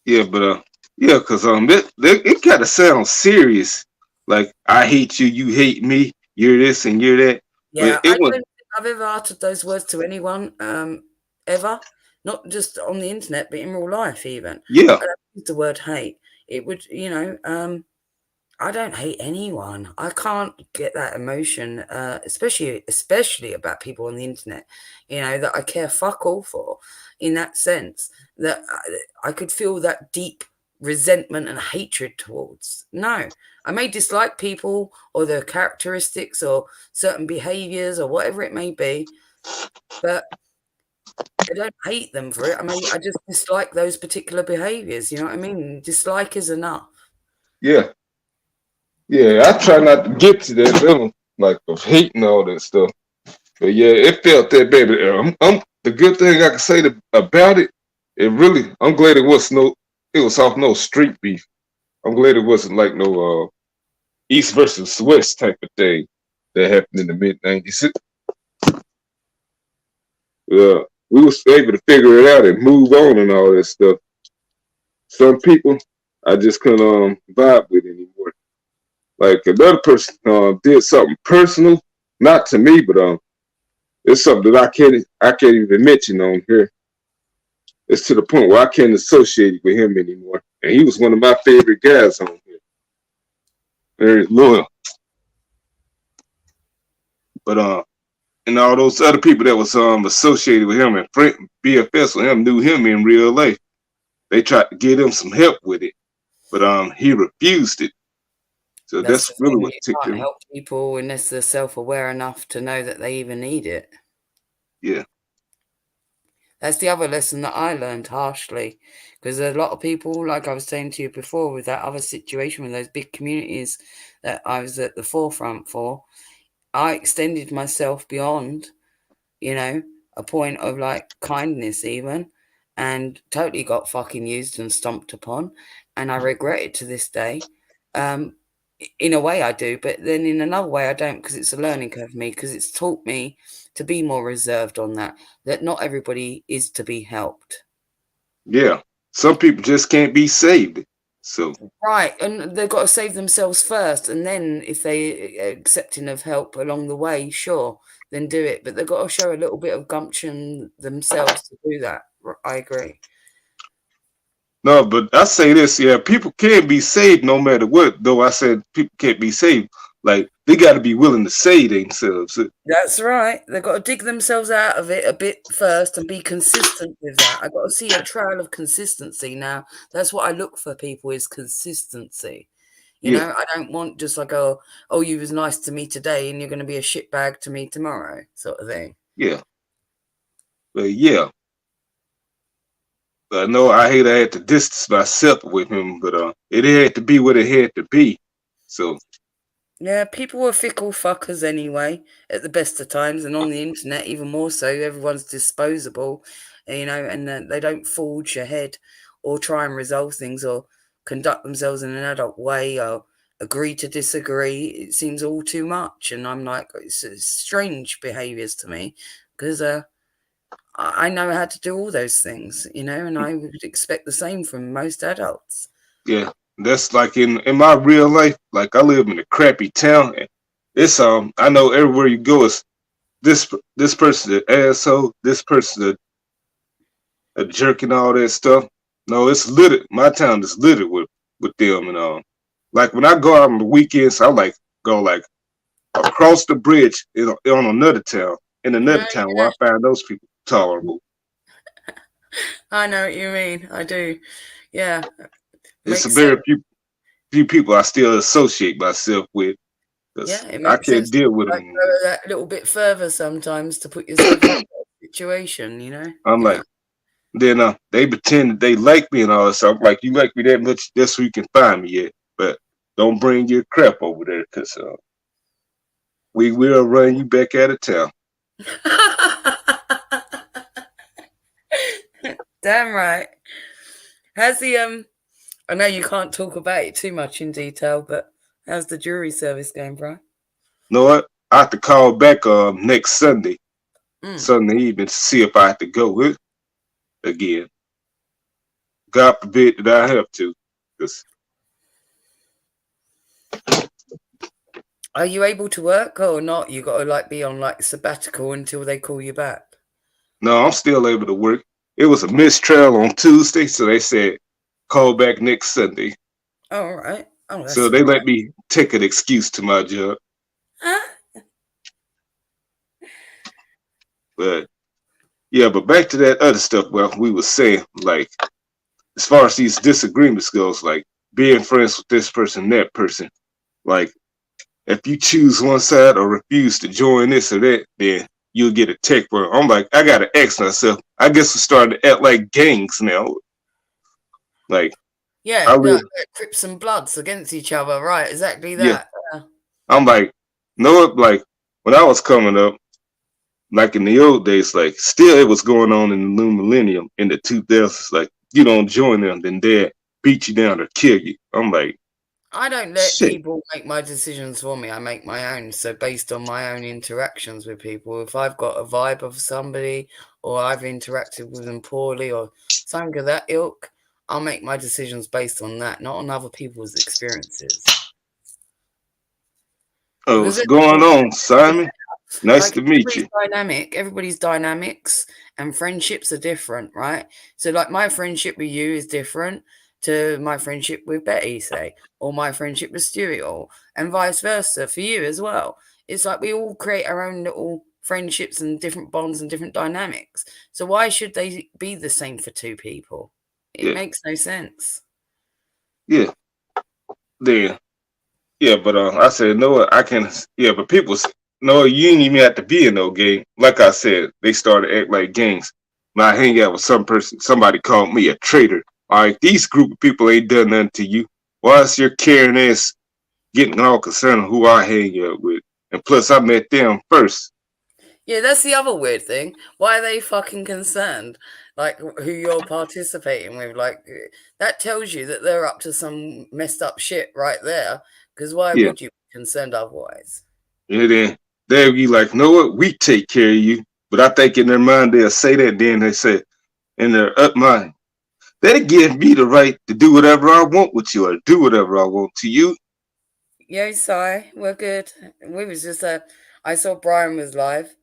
yeah, but yeah, cause it kind of sounds serious. Like I hate you, you hate me, you're this and you're that. But Yeah, I it was don't think I've ever uttered those words to anyone, ever. Not just on the internet, but in real life even. yeah, I don't use the word hate. It would, you know, I don't hate anyone. I can't get that emotion, especially about people on the internet, you know, that I care fuck all for, in that sense, that I could feel that deep resentment and hatred towards. No, I may dislike people or their characteristics or certain behaviors or whatever it may be, but I don't hate them for it. I just dislike those particular behaviors. You know what I mean? Dislike is enough. yeah, yeah. I try not to get to that level, like of hating all that stuff. But yeah, it felt that bad. But, the good thing I can say about it, it really, I'm glad it was off no street beef. I'm glad it wasn't like no East versus West type of thing that happened in the mid '90s. We was able to figure it out and move on and all that stuff. Some people I just couldn't vibe with anymore. Like another person did something personal, not to me, but it's something that I can't even mention on here. It's to the point where I can't associate with him anymore. And he was one of my favorite guys on here. Very loyal. But and all those other people that was associated with him and BFS with him knew him in real life. They tried to get him some help with it, but he refused it. So That's that's the really thing. what You ticked can't him. help people unless they're self-aware enough to know that they even need it. Yeah, That's the other lesson that I learned harshly, because a lot of people, like I was saying to you before, with that other situation with those big communities that I was at the forefront for, I extended myself beyond, you know, a point of like kindness even, and totally got fucking used and stomped upon, and I regret it to this day. Um, in a way I do, but then in another way I don't, because it's a learning curve for me, because it's taught me to be more reserved on that not everybody is to be helped. yeah. Some people just can't be saved. So Right, and they've got to save themselves first, and then if they accepting of help along the way, sure, then do it. But they've got to show a little bit of gumption themselves to do that. I agree. no, but I say this, yeah, people can't be saved no matter what. Though I said people can't be saved, like they got to be willing to save themselves. That's right. They've got to dig themselves out of it a bit first and be consistent with that. I've got to see a trail of consistency now. That's what I look for people is consistency. You know, I don't want just like, oh, you was nice to me today and you're going to be a shitbag to me tomorrow, sort of thing. Yeah. But yeah. But I know I had to distance myself with him, but it had to be what it had to be. So yeah, people are fickle fuckers anyway, at the best of times, and on the internet even more so. Everyone's disposable, you know, and they don't forge ahead or try and resolve things or conduct themselves in an adult way or agree to disagree. It seems all too much, and I'm like, it's strange behaviours to me because I know how to do all those things, you know, and I would expect the same from most adults. yeah, that's like in my real life. Like I live in a crappy town, and it's I know everywhere you go is this person an asshole, this person a jerk and all that stuff. No, it's littered. My town is littered with them and like when I go out on the weekends, I like go like across the bridge on another town in another town where I find those people tolerable. I know what you mean. I do. Yeah. It's a very few people I still associate myself with because I can't deal with them. Go that little bit further sometimes to put yourself in a situation, you know. I'm like, then they pretend that they like me and all that stuff. I'm like, you like me that much? That's where you can find me at. But don't bring your crap over there because we will run you back out of town. Damn right. How's the I know you can't talk about it too much in detail, but how's the jury service going, bro? You know what? I have to call back next Sunday, Sunday evening, to see if I have to go with again. God forbid that I have to. Are you able to work or not? You got to like be on like sabbatical until they call you back. No, I'm still able to work. It was a mistrial on Tuesday, so they said call back next Sunday. Oh, all right. Oh, that's so they let me take an excuse to my job. But yeah, but back to that other stuff. Well, we were saying like, as far as these disagreements goes, like being friends with this person, that person, like if you choose one side or refuse to join this or that, then you'll get a text where I'm like, I gotta ask myself. I guess we're starting to act like gangs now. Like, yeah, like Crips and Bloods against each other, right? Exactly that. Yeah. I'm like, no, like when I was coming up, like in the old days, like still it was going on in the new millennium in the 2000s. Like, you don't join them, then they beat you down or kill you. I'm like, I don't let people make my decisions for me. I make my own. So based on my own interactions with people, if I've got a vibe of somebody or I've interacted with them poorly or something of that ilk, I'll make my decisions based on that, not on other people's experiences. Oh, what's going on, Simon? Nice to meet you. Everybody's dynamics and friendships are different, right? So like my friendship with you is different to my friendship with Betty, say, or my friendship with Stuart, and vice versa for you as well. It's like we all create our own little friendships and different bonds and different dynamics. So why should they be the same for two people? It makes no sense. Yeah. Yeah, but I said, no, I can. Yeah, but people say, no, you ain't even have to be in no game. Like I said, they started to act like gangs. When I hang out with somebody called me a traitor. All right, these group of people ain't done nothing to you. Why is your caring ass getting all concerned who I hang out with? And plus, I met them first. Yeah, that's the other weird thing. Why are they fucking concerned? Like who you're participating with? Like that tells you that they're up to some messed up shit right there. Because why would you be concerned otherwise? Yeah, then they'll be like, know what? We take care of you. But I think in their mind they'll say that. Then they say, in their up mind, they give me the right to do whatever I want with you or do whatever I want to you. Yeah, sorry, we're good. We was just I saw Brian was live,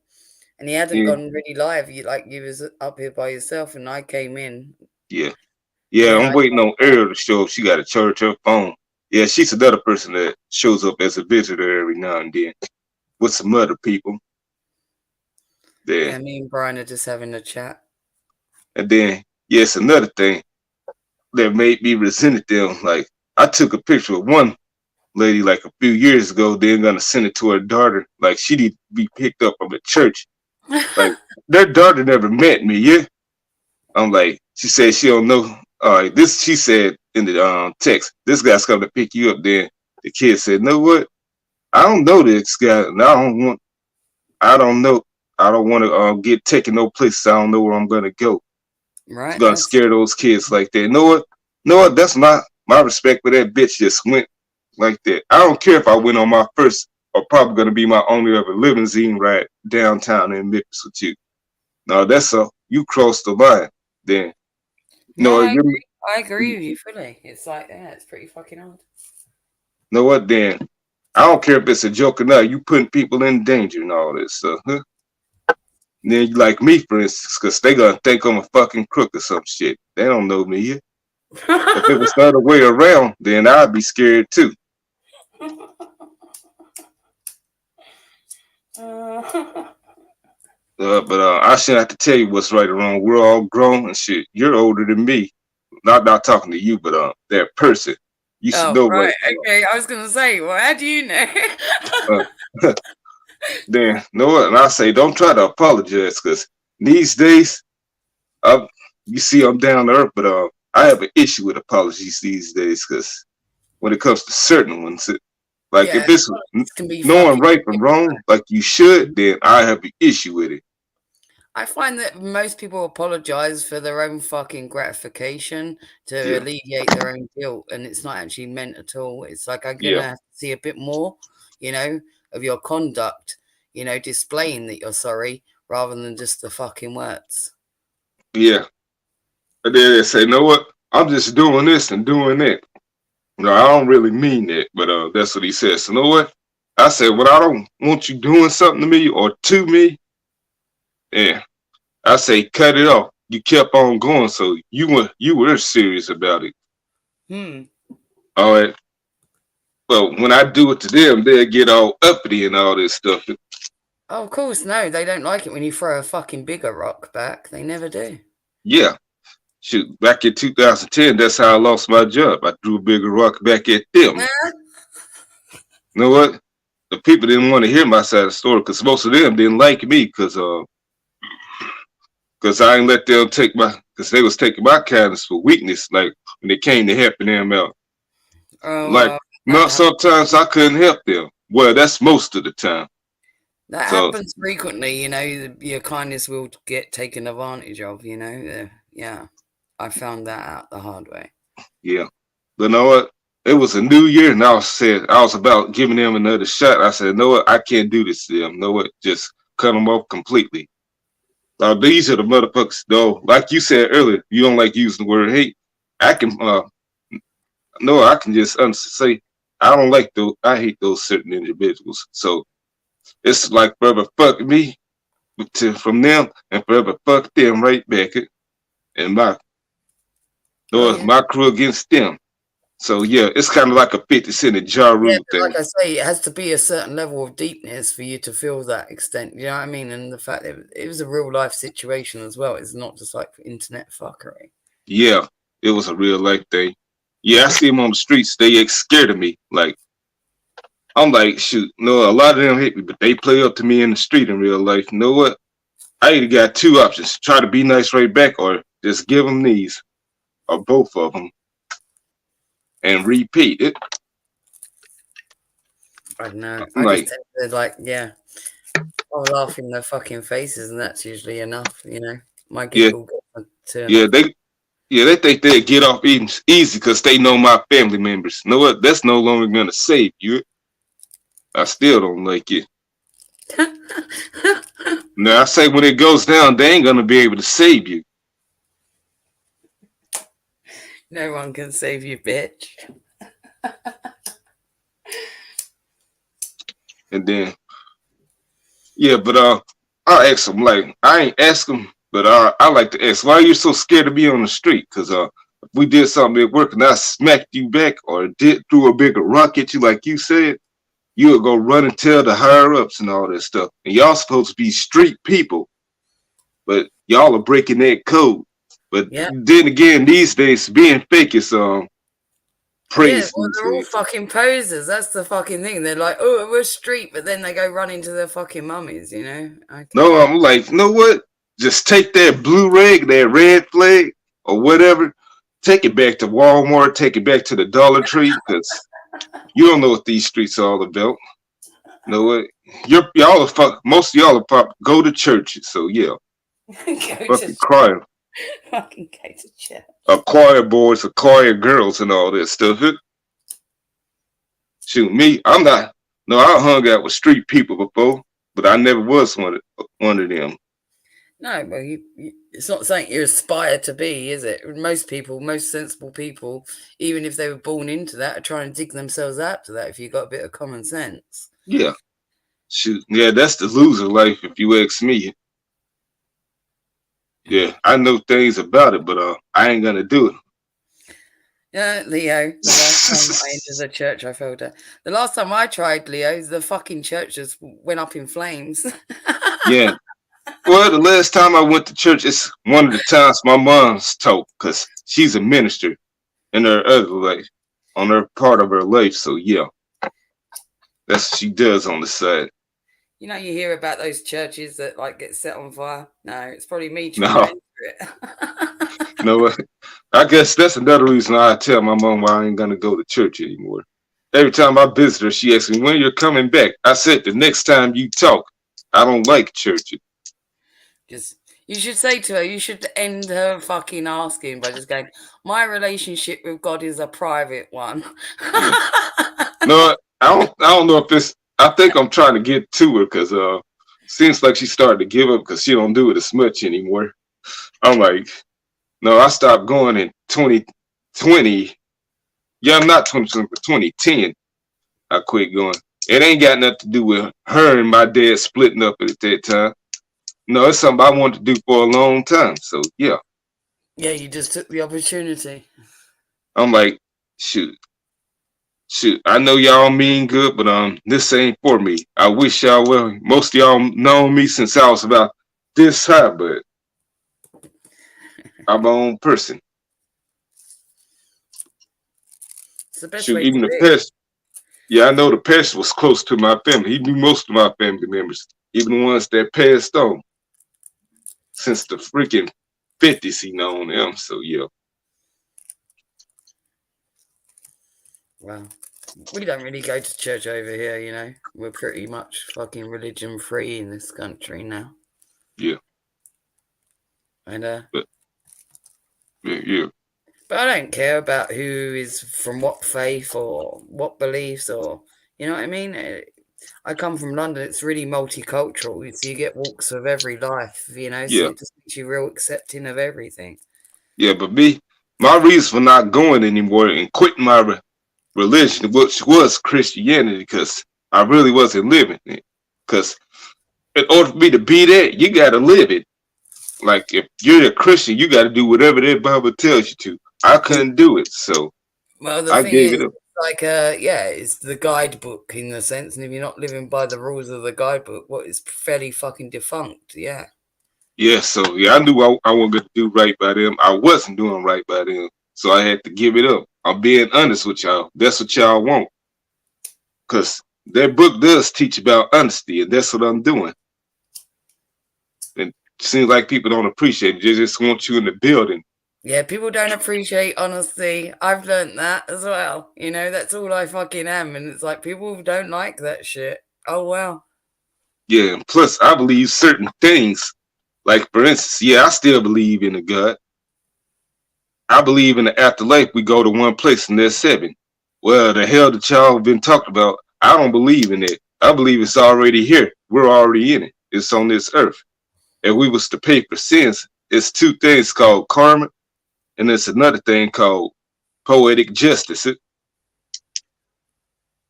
and he hadn't gone really live. You was up here by yourself, and I came in. Yeah, I'm waiting on Ariel to show up. She got to charge her phone. Yeah, she's another person that shows up as a visitor every now and then with some other people. Yeah, me and Brian are just having a chat. And then, yes, another thing that made me resented them. Like, I took a picture of one lady like a few years ago. They're gonna send it to her daughter. Like she need to be picked up from the church. Like their daughter never met me. Yeah, I'm like, she said she don't know. This she said in the text. This guy's coming to pick you up. Then the kid said, "Know what? I don't know this guy, and I don't want. I don't know. I don't want to get taken no places. I don't know where I'm gonna go. It's Right. gonna scare those kids like that. Know what? Know what? That's my respect for that bitch. Just went like that. I don't care if I went on my first or probably gonna be my only ever limousine ride downtown in Memphis with you. No, that's you crossed the line. Then No, no, I you agree. I agree with you fully. It's like, yeah, it's pretty fucking hard. know what? Then I don't care if it's a joke or not. You putting people in danger and all this stuff. Huh? Then you like me, for instance, because they gonna think I'm a fucking crook or some shit. They don't know me yet. If it was the other way around, then I'd be scared too. But I shouldn't have to tell you what's right or wrong. We're all grown and shit. You're older than me. Not talking to you, but that person. You should Oh, know right. what. Okay. I was going to say, well, how do you know? Uh, then know what? And I say, don't try to apologize, because these days, you see, I'm down to earth, but I have an issue with apologies these days, because when it comes to certain ones, like if Yeah, it's it can be knowing fucking. right from wrong, like you should, then I have an issue with it. I find that most people apologize for their own fucking gratification to Yeah, alleviate their own guilt, and it's not actually meant at all. It's like I'm yeah, gonna have to see a bit more, of your conduct, displaying that you're sorry rather than just the fucking words. yeah. And then they say, know what? I'm just doing this and doing that. No, I don't really mean that, but that's what he says. So, you know what? I said, well, I don't want you doing something to me or to me. Yeah, I say, cut it off. You kept on going, so you were serious about it. Hmm. All right. But when I do it to them, they'll get all uppity and all this stuff. Oh, of course, no, they don't like it when you throw a fucking bigger rock back. They never do. Yeah. Shoot, back in 2010, that's how I lost my job. I threw a bigger rock back at them. You know what? The people didn't want to hear my side of the story because most of them didn't like me because I ain't let them because they was taking my kindness for weakness. Like when it came to helping them out. Oh, Like no, sometimes I couldn't help them. Well, that's most of the time. that So happens frequently. Your kindness will get taken advantage of. Yeah, I found that out the hard way. yeah, but you know what? It was a new year, and I was about giving them another shot. I said, "No, what? I can't do this to them. No, what? Just cut them off completely." Now these are the motherfuckers, though. Like you said earlier, you don't like using the word hate. I can, no, I can just say I don't like those. I hate those certain individuals. So it's like forever fuck me from them, and forever fuck them right back, and Oh, yeah. my crew against them. So yeah, it's kind of like a 50 Cent and Ja Yeah, Rule but thing. like I say, it has to be a certain level of deepness for you to feel that extent. You know what I mean? And the fact that it was a real life situation as well. It's not just like internet fuckery. Yeah, it was a real life thing. Yeah, I see them on the streets. They scared of me. Like I'm like, shoot, no, a lot of them hate me, but they play up to me in the street in real life. You know what? I either got two options: try to be nice right back, or just give them these, or both of them, and repeat it. I don't know. I'm I just like, tend to yeah. I'll laugh in their fucking faces, and that's usually enough. My yeah, giggle gets to yeah, enough. they think they get off easy because they know my family members. You know what? That's no longer gonna save you. I still don't like it. Now I say when it goes down, they ain't gonna be able to save you. No one can save you, bitch. And then, yeah, but I ask them like I ain't ask them, but I like to ask, why are you so scared to be on the street? Because if we did something at work and I smacked you back or threw a bigger rock at you, like you said, you would go run and tell the higher ups and all that stuff. And y'all supposed to be street people, but y'all are breaking that code. But Yeah. then again, these days being fake is praise well, these they're all days. fucking posers. That's the fucking thing. They're like, oh, we're street, but then they go run into their fucking mummies, you know? Okay. No, I'm like, you know what? Just take that blue rag, that red flag, or whatever. Take it back to Walmart. Take it back to the Dollar Tree, because you don't know what these streets are all about. You know what? Y'all are fuck. Most of y'all are pop. Go to churches. So yeah, Go to fucking crying. fucking go to church. Choir boys, choir girls, and all that stuff. Shoot, me, I'm not. No, I hung out with street people before, but I never was one of them. No, well, it's not something you aspire to be, is it? Most people, most sensible people, even if they were born into that, are trying to dig themselves out to that if you've got a bit of common sense. Yeah. Shoot, yeah, that's the loser life if you ask me. Yeah, I know things about it, but I ain't gonna do it. Yeah, Leo, the last time I entered the church, I fell down. The last time I tried, Leo, the fucking church just went up in flames. Yeah. Well, the last time I went to church, it's one of the times my mom's taught, because she's a minister in her other life, on her part of her life. So yeah, that's what she does on the side. You know, you hear about those churches that like get set on fire. No, it's probably me trying No, to enter it. you know what? I guess that's another reason I tell my mom why I ain't gonna go to church anymore. Every time I visit her, she asks me when you're coming back. I said the next time you talk. I don't like churches. Just you should say to her, you should end her fucking asking by just going, my relationship with God is a private one. Yeah. No, I don't know if it's. I think I'm trying to get to her because seems like she started to give up because she don't do it as much anymore. I'm like, no, I stopped going in 2020. Yeah, I'm not 2020, but 2010. I quit going. It ain't got nothing to do with her and my dad splitting up at that time. No, it's something I wanted to do for a long time. So yeah, Yeah, you just took the opportunity. I'm like, shoot. I know y'all mean good, but this ain't for me. I wish y'all well. Most of y'all known me since I was about this high, but I'm my own person. It's the best Shoot, way even to the be. pest. Yeah, I know the pest was close to my family. He knew most of my family members, even the ones that passed on. Since the freaking 50s, he known them. So yeah. Well, we don't really go to church over here, you know. We're pretty much fucking religion free in this country now. Yeah. And Yeah. but I don't care about who is from what faith or what beliefs or you know what I mean. I come from London. It's really multicultural. So you get walks of every life, you know. So Yeah. it just makes you real accepting of everything. Yeah, but my reason for not going anymore and quitting my religion, which was Christianity, because I really wasn't living it. Because in order for me to be that, you got to live it. Like if you're a Christian, you got to do whatever that Bible tells you to. I couldn't do it, so Well, the I thing gave is, it up. like, yeah, it's the guidebook in the sense, and if you're not living by the rules of the guidebook, what is fairly fucking defunct, yeah. Yeah, so yeah, I knew I wasn't gonna do right by them. I wasn't doing right by them, so I had to give it up. I'm being honest with y'all. That's what y'all want, cause that book does teach about honesty, and that's what I'm doing. And it seems like people don't appreciate it. They just want you in the building. Yeah, people don't appreciate honesty. I've learned that as well. You know, that's all I fucking am. And it's like people don't like that shit. Oh, well. Yeah, and plus I believe certain things. Like for instance, yeah, I still believe in a God. I believe in the afterlife. We go to one place and there's heaven. Well, the hell that y'all been talking about, I don't believe in it. I believe it's already here. We're already in it. It's on this earth. If we was to pay for sins, it's two things called karma, and there's another thing called poetic justice.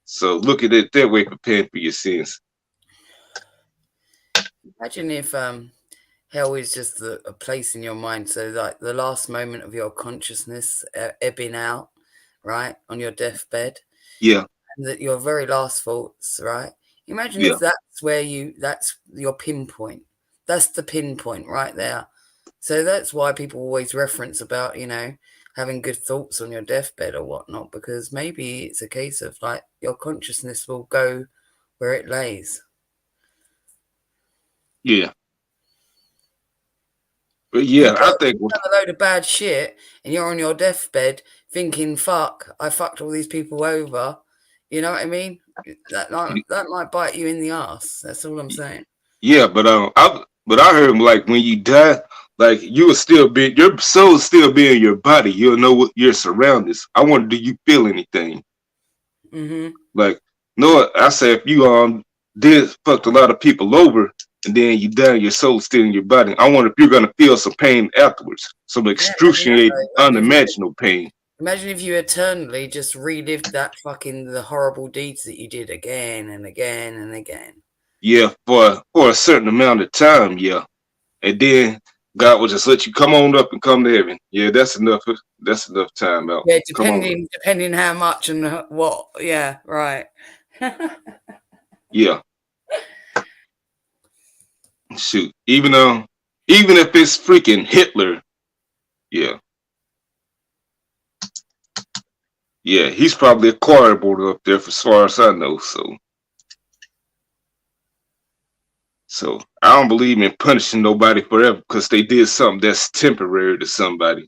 So look at it that way for paying for your sins. Imagine if hell is just a place in your mind. So, like, the last moment of your consciousness ebbing out, right, on your deathbed, Yeah, and that your very last thoughts, right? Imagine yeah, if that's your pinpoint. That's the pinpoint right there. So that's why people always reference about, you know, having good thoughts on your deathbed or whatnot, because maybe it's a case of like your consciousness will go where it lays. Yeah. But yeah, I think you've done a load of bad shit and you're on your deathbed thinking, fuck, I fucked all these people over. You know what I mean? That might bite you in the ass. That's all I'm saying. yeah, but I heard like when you die, like you will still be your soul still be in your body. You'll know what your surroundings. I wonder, do you feel anything? Mm-hmm. Like, no, I say if you did fucked a lot of people over and then you die, your soul's still in your body. I wonder if you're gonna feel some pain afterwards, some excruciating, unimaginable pain. Imagine if you eternally just relived that the horrible deeds that you did again and again and again. Yeah, for a certain amount of time, yeah. And then God will just let you come on up and come to heaven. Yeah, that's enough. That's enough time out. Yeah, depending how much and what. Yeah, right. Yeah. Shoot. Even if it's freaking Hitler, yeah. Yeah, he's probably a choir board up there as far as I know, So I don't believe in punishing nobody forever because they did something that's temporary to somebody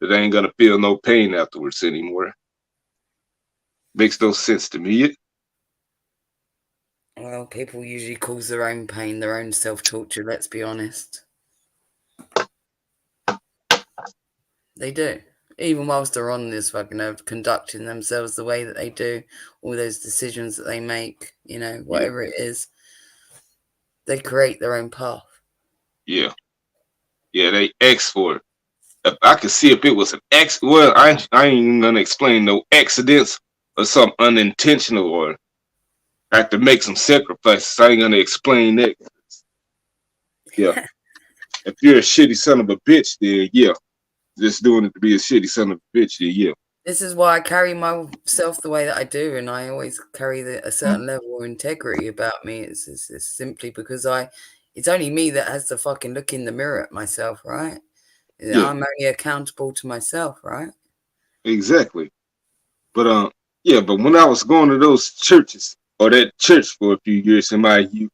that ain't gonna feel no pain afterwards anymore. Makes no sense to me. Well, people usually cause their own pain, their own self-torture, let's be honest. They do. Even whilst they're on this fucking earth, conducting themselves the way that they do, all those decisions that they make, whatever it is, they create their own path. Yeah. Yeah, they X for it. If I could see if it was an I ain't even gonna explain no accidents or something unintentional or I have to make some sacrifices. I ain't gonna explain that. Yeah. If you're a shitty son of a bitch, then yeah. Just doing it to be a shitty son of a bitch, then yeah. This is why I carry myself the way that I do, and I always carry a certain level of integrity about me. It's simply because it's only me that has to fucking look in the mirror at myself, right? Yeah. I'm only accountable to myself, right? Exactly. But but when I was going to those churches or that church for a few years in my youth,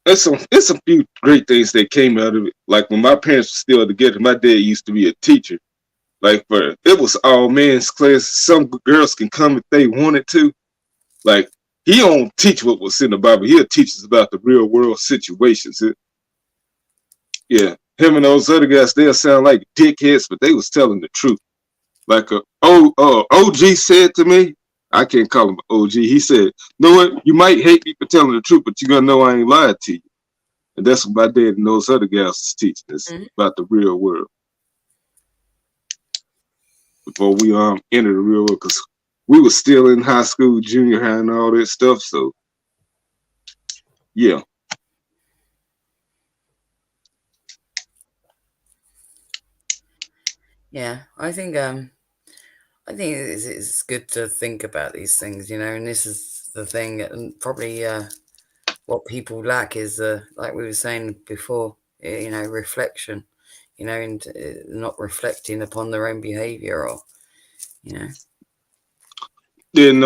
it's a few great things that came out of it. Like when my parents were still together, my dad used to be a teacher. Like it was all men's class. Some girls can come if they wanted to. Like he don't teach what was in the Bible. He'll teach us about the real world situations. Yeah, him and those other guys, they'll sound like dickheads, but they was telling the truth. Like OG said to me, I can't call him OG. He said, "Know what? You might hate me for telling the truth, but you're gonna know I ain't lied to you." And that's what my dad and those other guys was teaching us about the real world before we entered the real world, because we were still in high school, junior high, and all that stuff. So yeah. Yeah, I think it's good to think about these things, and this is the thing, and probably what people lack is like we were saying before, reflection, and not reflecting upon their own behavior or, Then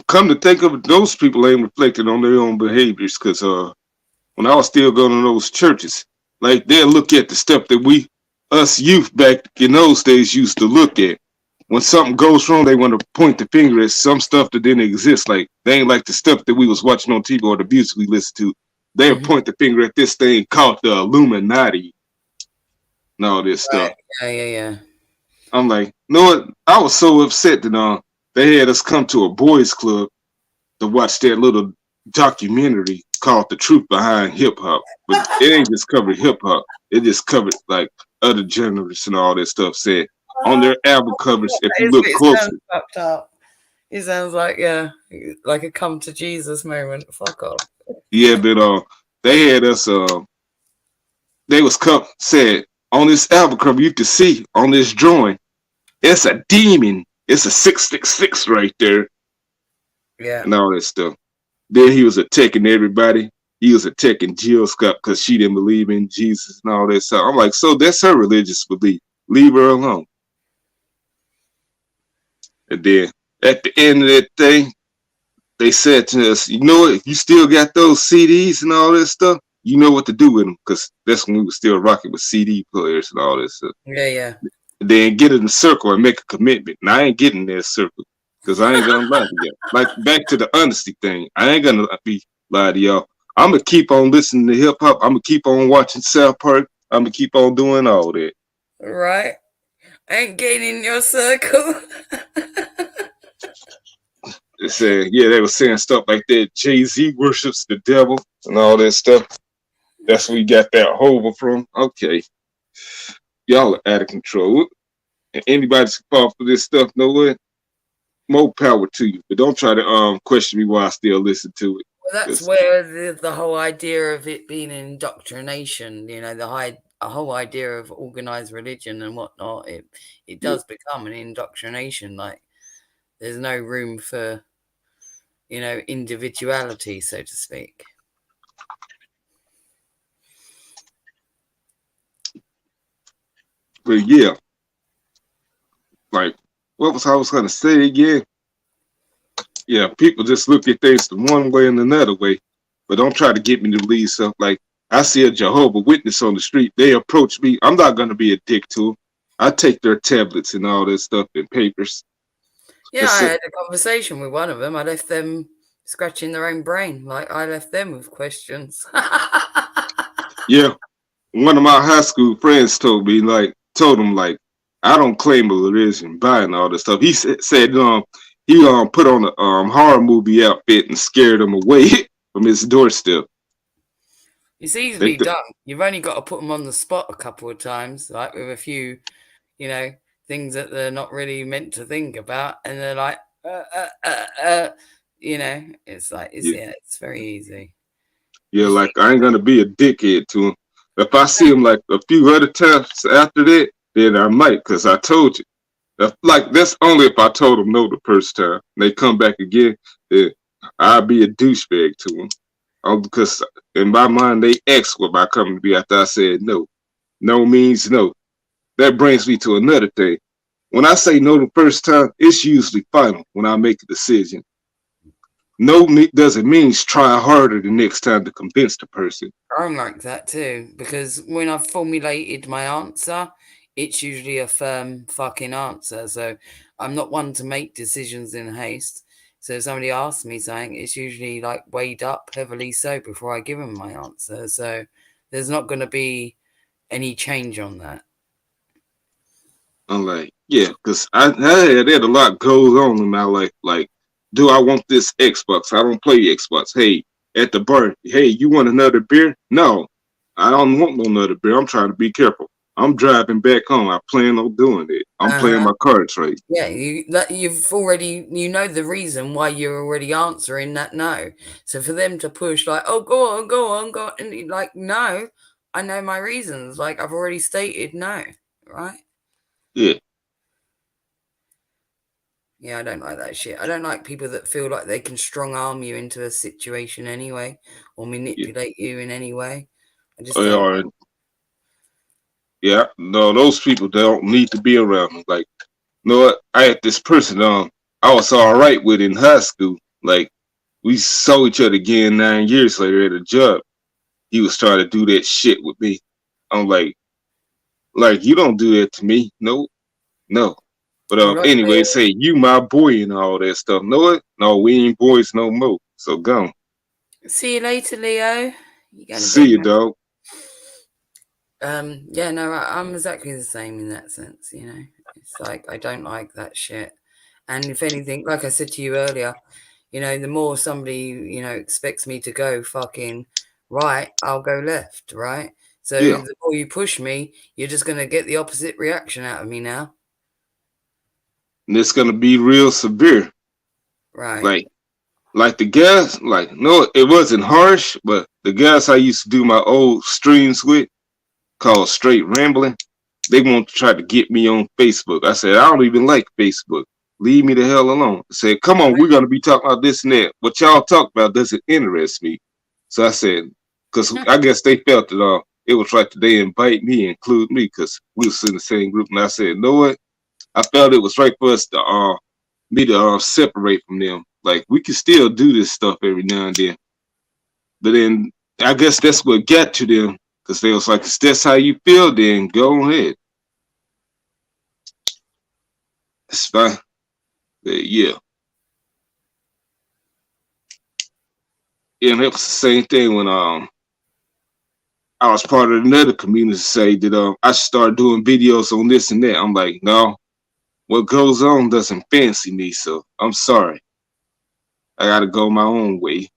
come to think of it, those people ain't reflecting on their own behaviors, because when I was still going to those churches, like they'll look at the stuff that us youth back in those days used to look at. When something goes wrong, they want to point the finger at some stuff that didn't exist. Like they ain't like the stuff that we was watching on TV or the music we listened to. They'll point the finger at this thing called the Illuminati and all this stuff. Yeah. I'm like, no, I was so upset that they had us come to a boys club to watch that little documentary called The Truth Behind Hip Hop. But it ain't just covered hip hop. It just covered like other genres and all that stuff said on their album covers. If you look closer, it sounds like like a come to Jesus moment. Fuck off. Yeah, but they had us. They was said on this album cover you can see on this drawing, it's a demon. It's a 666 right there. Yeah, and all that stuff. Then he was attacking everybody. He was attacking Jill Scott because she didn't believe in Jesus and all that stuff. I'm like, so that's her religious belief. Leave her alone. And then at the end of that thing, they said to us, you know what, if you still got those CDs and all that stuff, you know what to do with them. Because that's when we were still rocking with CD players and all that stuff. Yeah, yeah. And then get in the circle and make a commitment. And I ain't getting that circle. Because I ain't going to lie to you. Like, back to the honesty thing. I ain't going to be lie to y'all. I'm going to keep on listening to hip hop. I'm going to keep on watching South Park. I'm going to keep on doing all that. Right. I ain't getting in your circle. They said, yeah, they were saying stuff like that. Jay-Z worships the devil and all that stuff. That's where we got that Hova from. Okay. Y'all are out of control. And anybody that's fall for this stuff, know what? More power to you. But don't try to question me why I still listen to it. Well, that's where the whole idea of it being indoctrination, you know, a whole idea of organized religion and whatnot, it does become an indoctrination. Like, there's no room for, you know, individuality, so to speak. But yeah, like, what was I was going to say again? Yeah, people just look at things the one way and another way, but don't try to get me to believe stuff. Like, I see a Jehovah Witness on the street. They approach me. I'm not going to be a dick to them. I take their tablets and all that stuff and papers. Yeah, I had a conversation with one of them. I left them scratching their own brain. Like, I left them with questions. Yeah. One of my high school friends told him, like, I don't claim a religion, buying all this stuff. He said he put on a horror movie outfit and scared him away from his doorstep. It's easily done. You've only got to put them on the spot a couple of times, like with a few, you know, things that they're not really meant to think about, and they're like, you know, it's like, it's very easy. Yeah, like, I ain't gonna be a dickhead to him. If I see him like a few other times after that, then I might, because I told you. Like, that's only if I told them no the first time. They come back again, then I'll be a douchebag to them. Because in my mind, they asked what my coming to be after I said no. No means no. That brings me to another thing. When I say no the first time, it's usually final when I make a decision. No doesn't mean try harder the next time to convince the person. I'm like that too, because when I've formulated my answer, it's usually a firm fucking answer. So I'm not one to make decisions in haste. So if somebody asks me something, it's usually like weighed up heavily so before I give them my answer. So there's not going to be any change on that. I'm like, yeah, because I had a lot goes on in my life. Like, do I want this Xbox? I don't play Xbox. Hey, at the bar, hey, you want another beer? No, I don't want no another beer. I'm trying to be careful. I'm driving back home. I plan on doing it. I'm playing my cards right. Yeah, you've already, you know the reason why you're already answering that no. So for them to push like, oh, go on, and like, no, I know my reasons. Like, I've already stated no, right? Yeah. Yeah, I don't like that shit. I don't like people that feel like they can strong arm you into a situation anyway, or manipulate you in any way. I just don't. Yeah, no, those people don't need to be around me. Like, you know what? I had this person I was all right with in high school. Like, we saw each other again 9 years later at a job. He was trying to do that shit with me. I'm like, you don't do that to me. No. But anyway, say you my boy and all that stuff. Know what? No, we ain't boys no more. So go. See you later, Leo. See you, dog. Yeah, no, I'm exactly the same in that sense, you know. It's like, I don't like that shit. And if anything, like I said to you earlier, you know, the more somebody, you know, expects me to go fucking right, I'll go left, right? So the more you push me, you're just going to get the opposite reaction out of me now. And it's going to be real severe. Right. Like the guys, like, no, it wasn't harsh, but the guys I used to do my old streams with, called Straight Rambling, they want to try to get me on Facebook. I said, I don't even like Facebook. Leave me the hell alone. I said, come on, we're going to be talking about this and that. What y'all talk about doesn't interest me. So I said, because I guess they felt that it was right that they invite me, include me, because we was in the same group. And I said, know what? I felt it was right for us to me to separate from them. Like we can still do this stuff every now and then, but then I guess that's what got to them because they was like, if that's how you feel, then go ahead. It's fine. But yeah. Yeah, and it was the same thing when I was part of another community say that I should start doing videos on this and that. I'm like, no, what goes on doesn't fancy me, so I'm sorry. I gotta go my own way.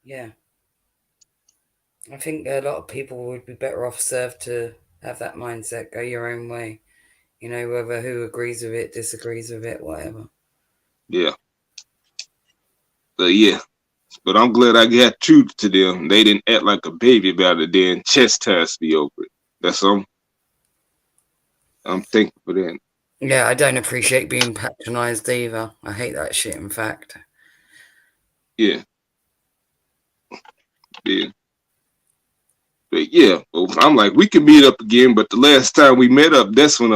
Yeah. I think a lot of people would be better off served to have that mindset, go your own way. You know, whether who agrees with it, disagrees with it, whatever. Yeah. But yeah. But I'm glad I got truth to them. They didn't act like a baby about it, then chastise me over it. That's I'm thankful for that. Yeah, I don't appreciate being patronized either. I hate that shit, in fact. Yeah. Yeah. But yeah, well, I'm like, we can meet up again. But the last time we met up, that's when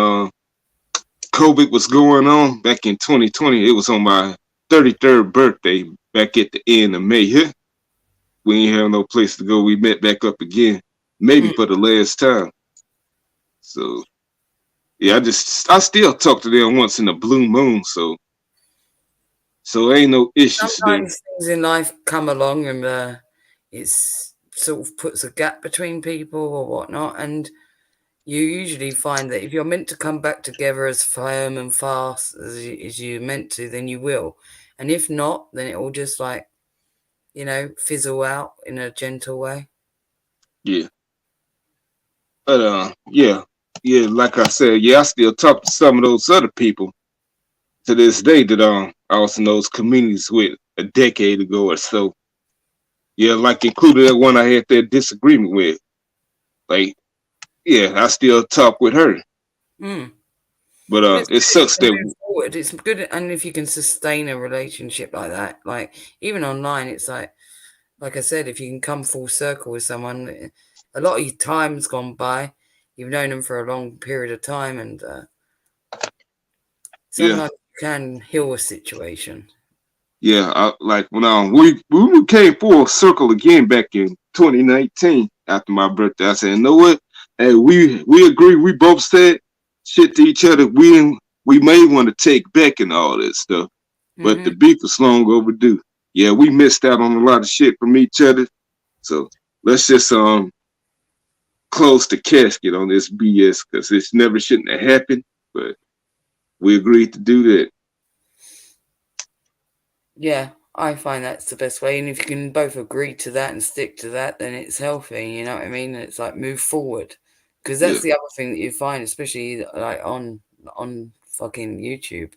COVID was going on back in 2020. It was on my 33rd birthday back at the end of May. Huh? We ain't have no place to go. We met back up again, maybe for the last time. So yeah, I still talk to them once in a blue moon. So ain't no issues Sometimes there. things in life come along and it's sort of puts a gap between people or whatnot, and you usually find that if you're meant to come back together as firm and fast as you're meant to, then you will. And if not, then it will just like, you know, fizzle out in a gentle way. Yeah. But yeah. Like I said, yeah, I still talk to some of those other people to this day that I was in those communities with a decade ago or so. Yeah, like including that one I had that disagreement with. Like, yeah, I still talk with her. Mm. But Well, it's it good if you sucks can that move forward. It's good, and if you can sustain a relationship like that, like even online, it's like I said, if you can come full circle with someone, a lot of your time's gone by. You've known them for a long period of time, and yeah. sometimes you can heal a situation. Yeah, like when we came full circle again back in 2019 after my birthday. I said, you know what? Hey, we agree. We both said shit to each other. We may want to take back and all that stuff, but the Hmm. beef was long overdue. Yeah, we missed out on a lot of shit from each other. So let's just close the casket on this BS because it's never shouldn't have happened. But we agreed to do that. Yeah, I find that's the best way. And if you can both agree to that and stick to that, then it's healthy. You know what I mean? It's like move forward, because Yeah, that's the other thing that you find, especially like on fucking YouTube.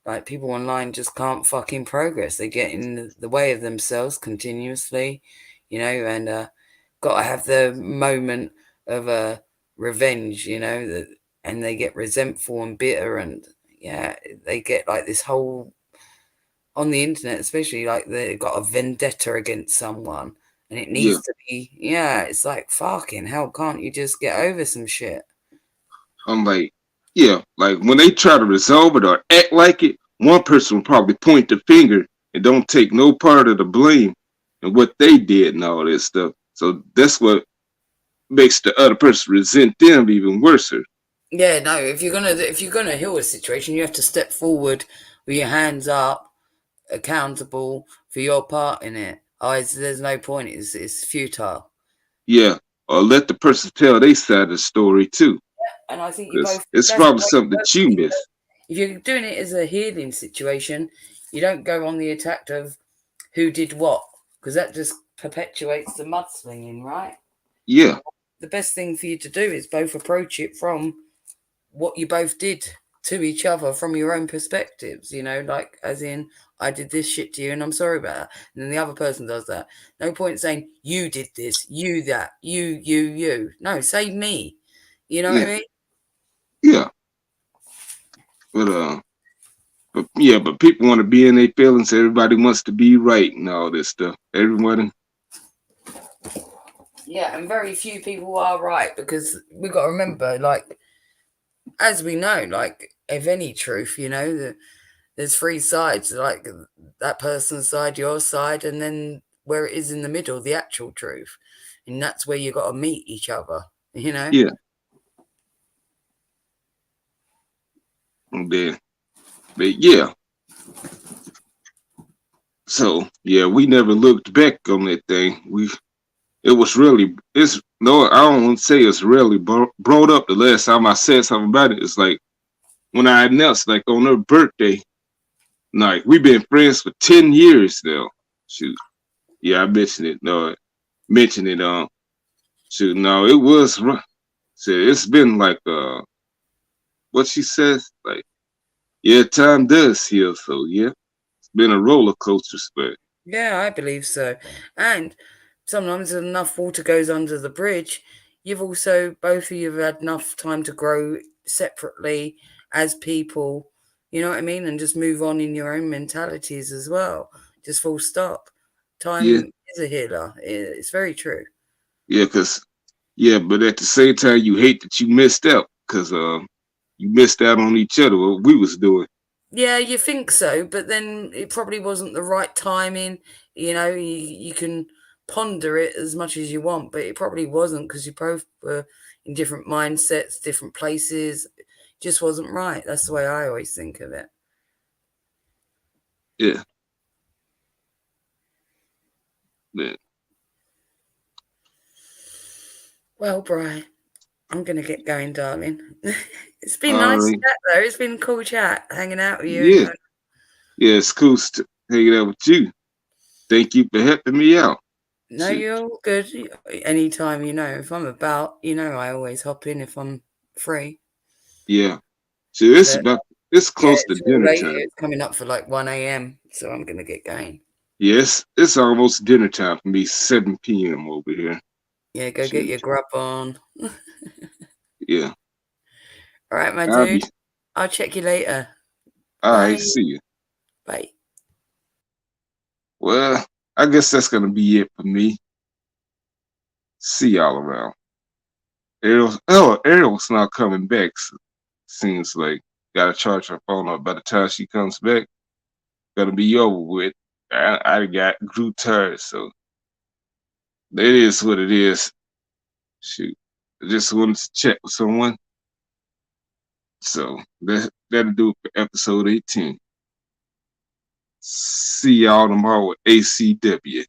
Like people online just can't fucking progress. They get in the way of themselves continuously, you know, and got to have the moment of revenge, you know, and they get resentful and bitter, and yeah, they get like this whole on the internet, especially like they've got a vendetta against someone, and it yeah. needs to be, yeah, it's like fucking hell, can't you just get over some shit? I'm like, yeah, like when they try to resolve it or act like it, one person will probably point the finger and don't take no part of the blame and what they did and all that stuff. So that's what makes the other person resent them even worse. Yeah, no, if you're gonna heal a situation, you have to step forward with your hands up, accountable for your part in it. There's no point. It's futile. Yeah, or let the person tell their side of the story too, And I think you because both. it's That's probably why something that you miss. if you're doing it as a healing situation, you don't go on the attack of who did what, because that just perpetuates the mudslinging, right? Yeah, The best thing for you to do is both approach it from what you both did to each other from your own perspectives, you know, like as in I did this shit to you and I'm sorry about that. And then the other person does that. No point saying you did this, you that, you. No, say me. You know what I yeah, mean? yeah. But but yeah, but people want to be in their feelings. Everybody wants to be right and all this stuff. Everyone, Yeah, and very few people are right because we've got to remember, like, as we know, like of any truth, there's three sides, like that person's side, your side, and then where it is in the middle, the actual truth. And that's where you got to meet each other, Yeah. And then, but yeah. So yeah, we never looked back on that thing. It's no, I don't want to say it's really brought up. The last time I said something about it, it's like when I announced, like on her birthday, like we've been friends for 10 years now. Shoot, yeah, I mentioned it. No, mentioned it. Shoot, no, it was. So it's been like what she says, like yeah, time does heal. So yeah, it's been a roller coaster, but Yeah, I believe so. And sometimes enough water goes under the bridge. You've also, both of you have had enough time to grow separately as people, you know what I mean? And just move on in your own mentalities as well. Just full stop. yeah, Time is a healer. It's very true. yeah, cause yeah, but at the same time, you hate that you missed out, cause you missed out on each other. What we was doing. Yeah, you think so, but then it probably wasn't the right timing. You can ponder it as much as you want, but it probably wasn't because you both were in different mindsets, different places. It just wasn't right. That's the way I always think of it. Yeah, yeah. Well, Bri, I'm going to get going, darling. It's been All nice right. chat, though. It's been a cool chat, hanging out with you. Yeah, yeah. It's cool hanging out with you. Thank you for helping me out. No, Shoot. you're all good. Anytime, if I'm about, I always hop in if I'm free. Yeah. So it's But about it's yeah, close to it's all dinner late. time. It's coming up for like 1 a.m. So I'm gonna get going. Yes, it's almost dinner time for me. 7 p.m. over here. Yeah, go get Shoot. your grub on. Yeah. All right, my I'll be dude. I'll check you later. all right. Bye. See you. Bye. Well, I guess that's gonna be it for me. See y'all around. Ariel's not coming back. So seems like gotta charge her phone up. By the time she comes back, gonna be over with. I grew tired, so it is what it is. Shoot, I just wanted to chat with someone. So that'll do it for episode 18. See y'all tomorrow with ACW.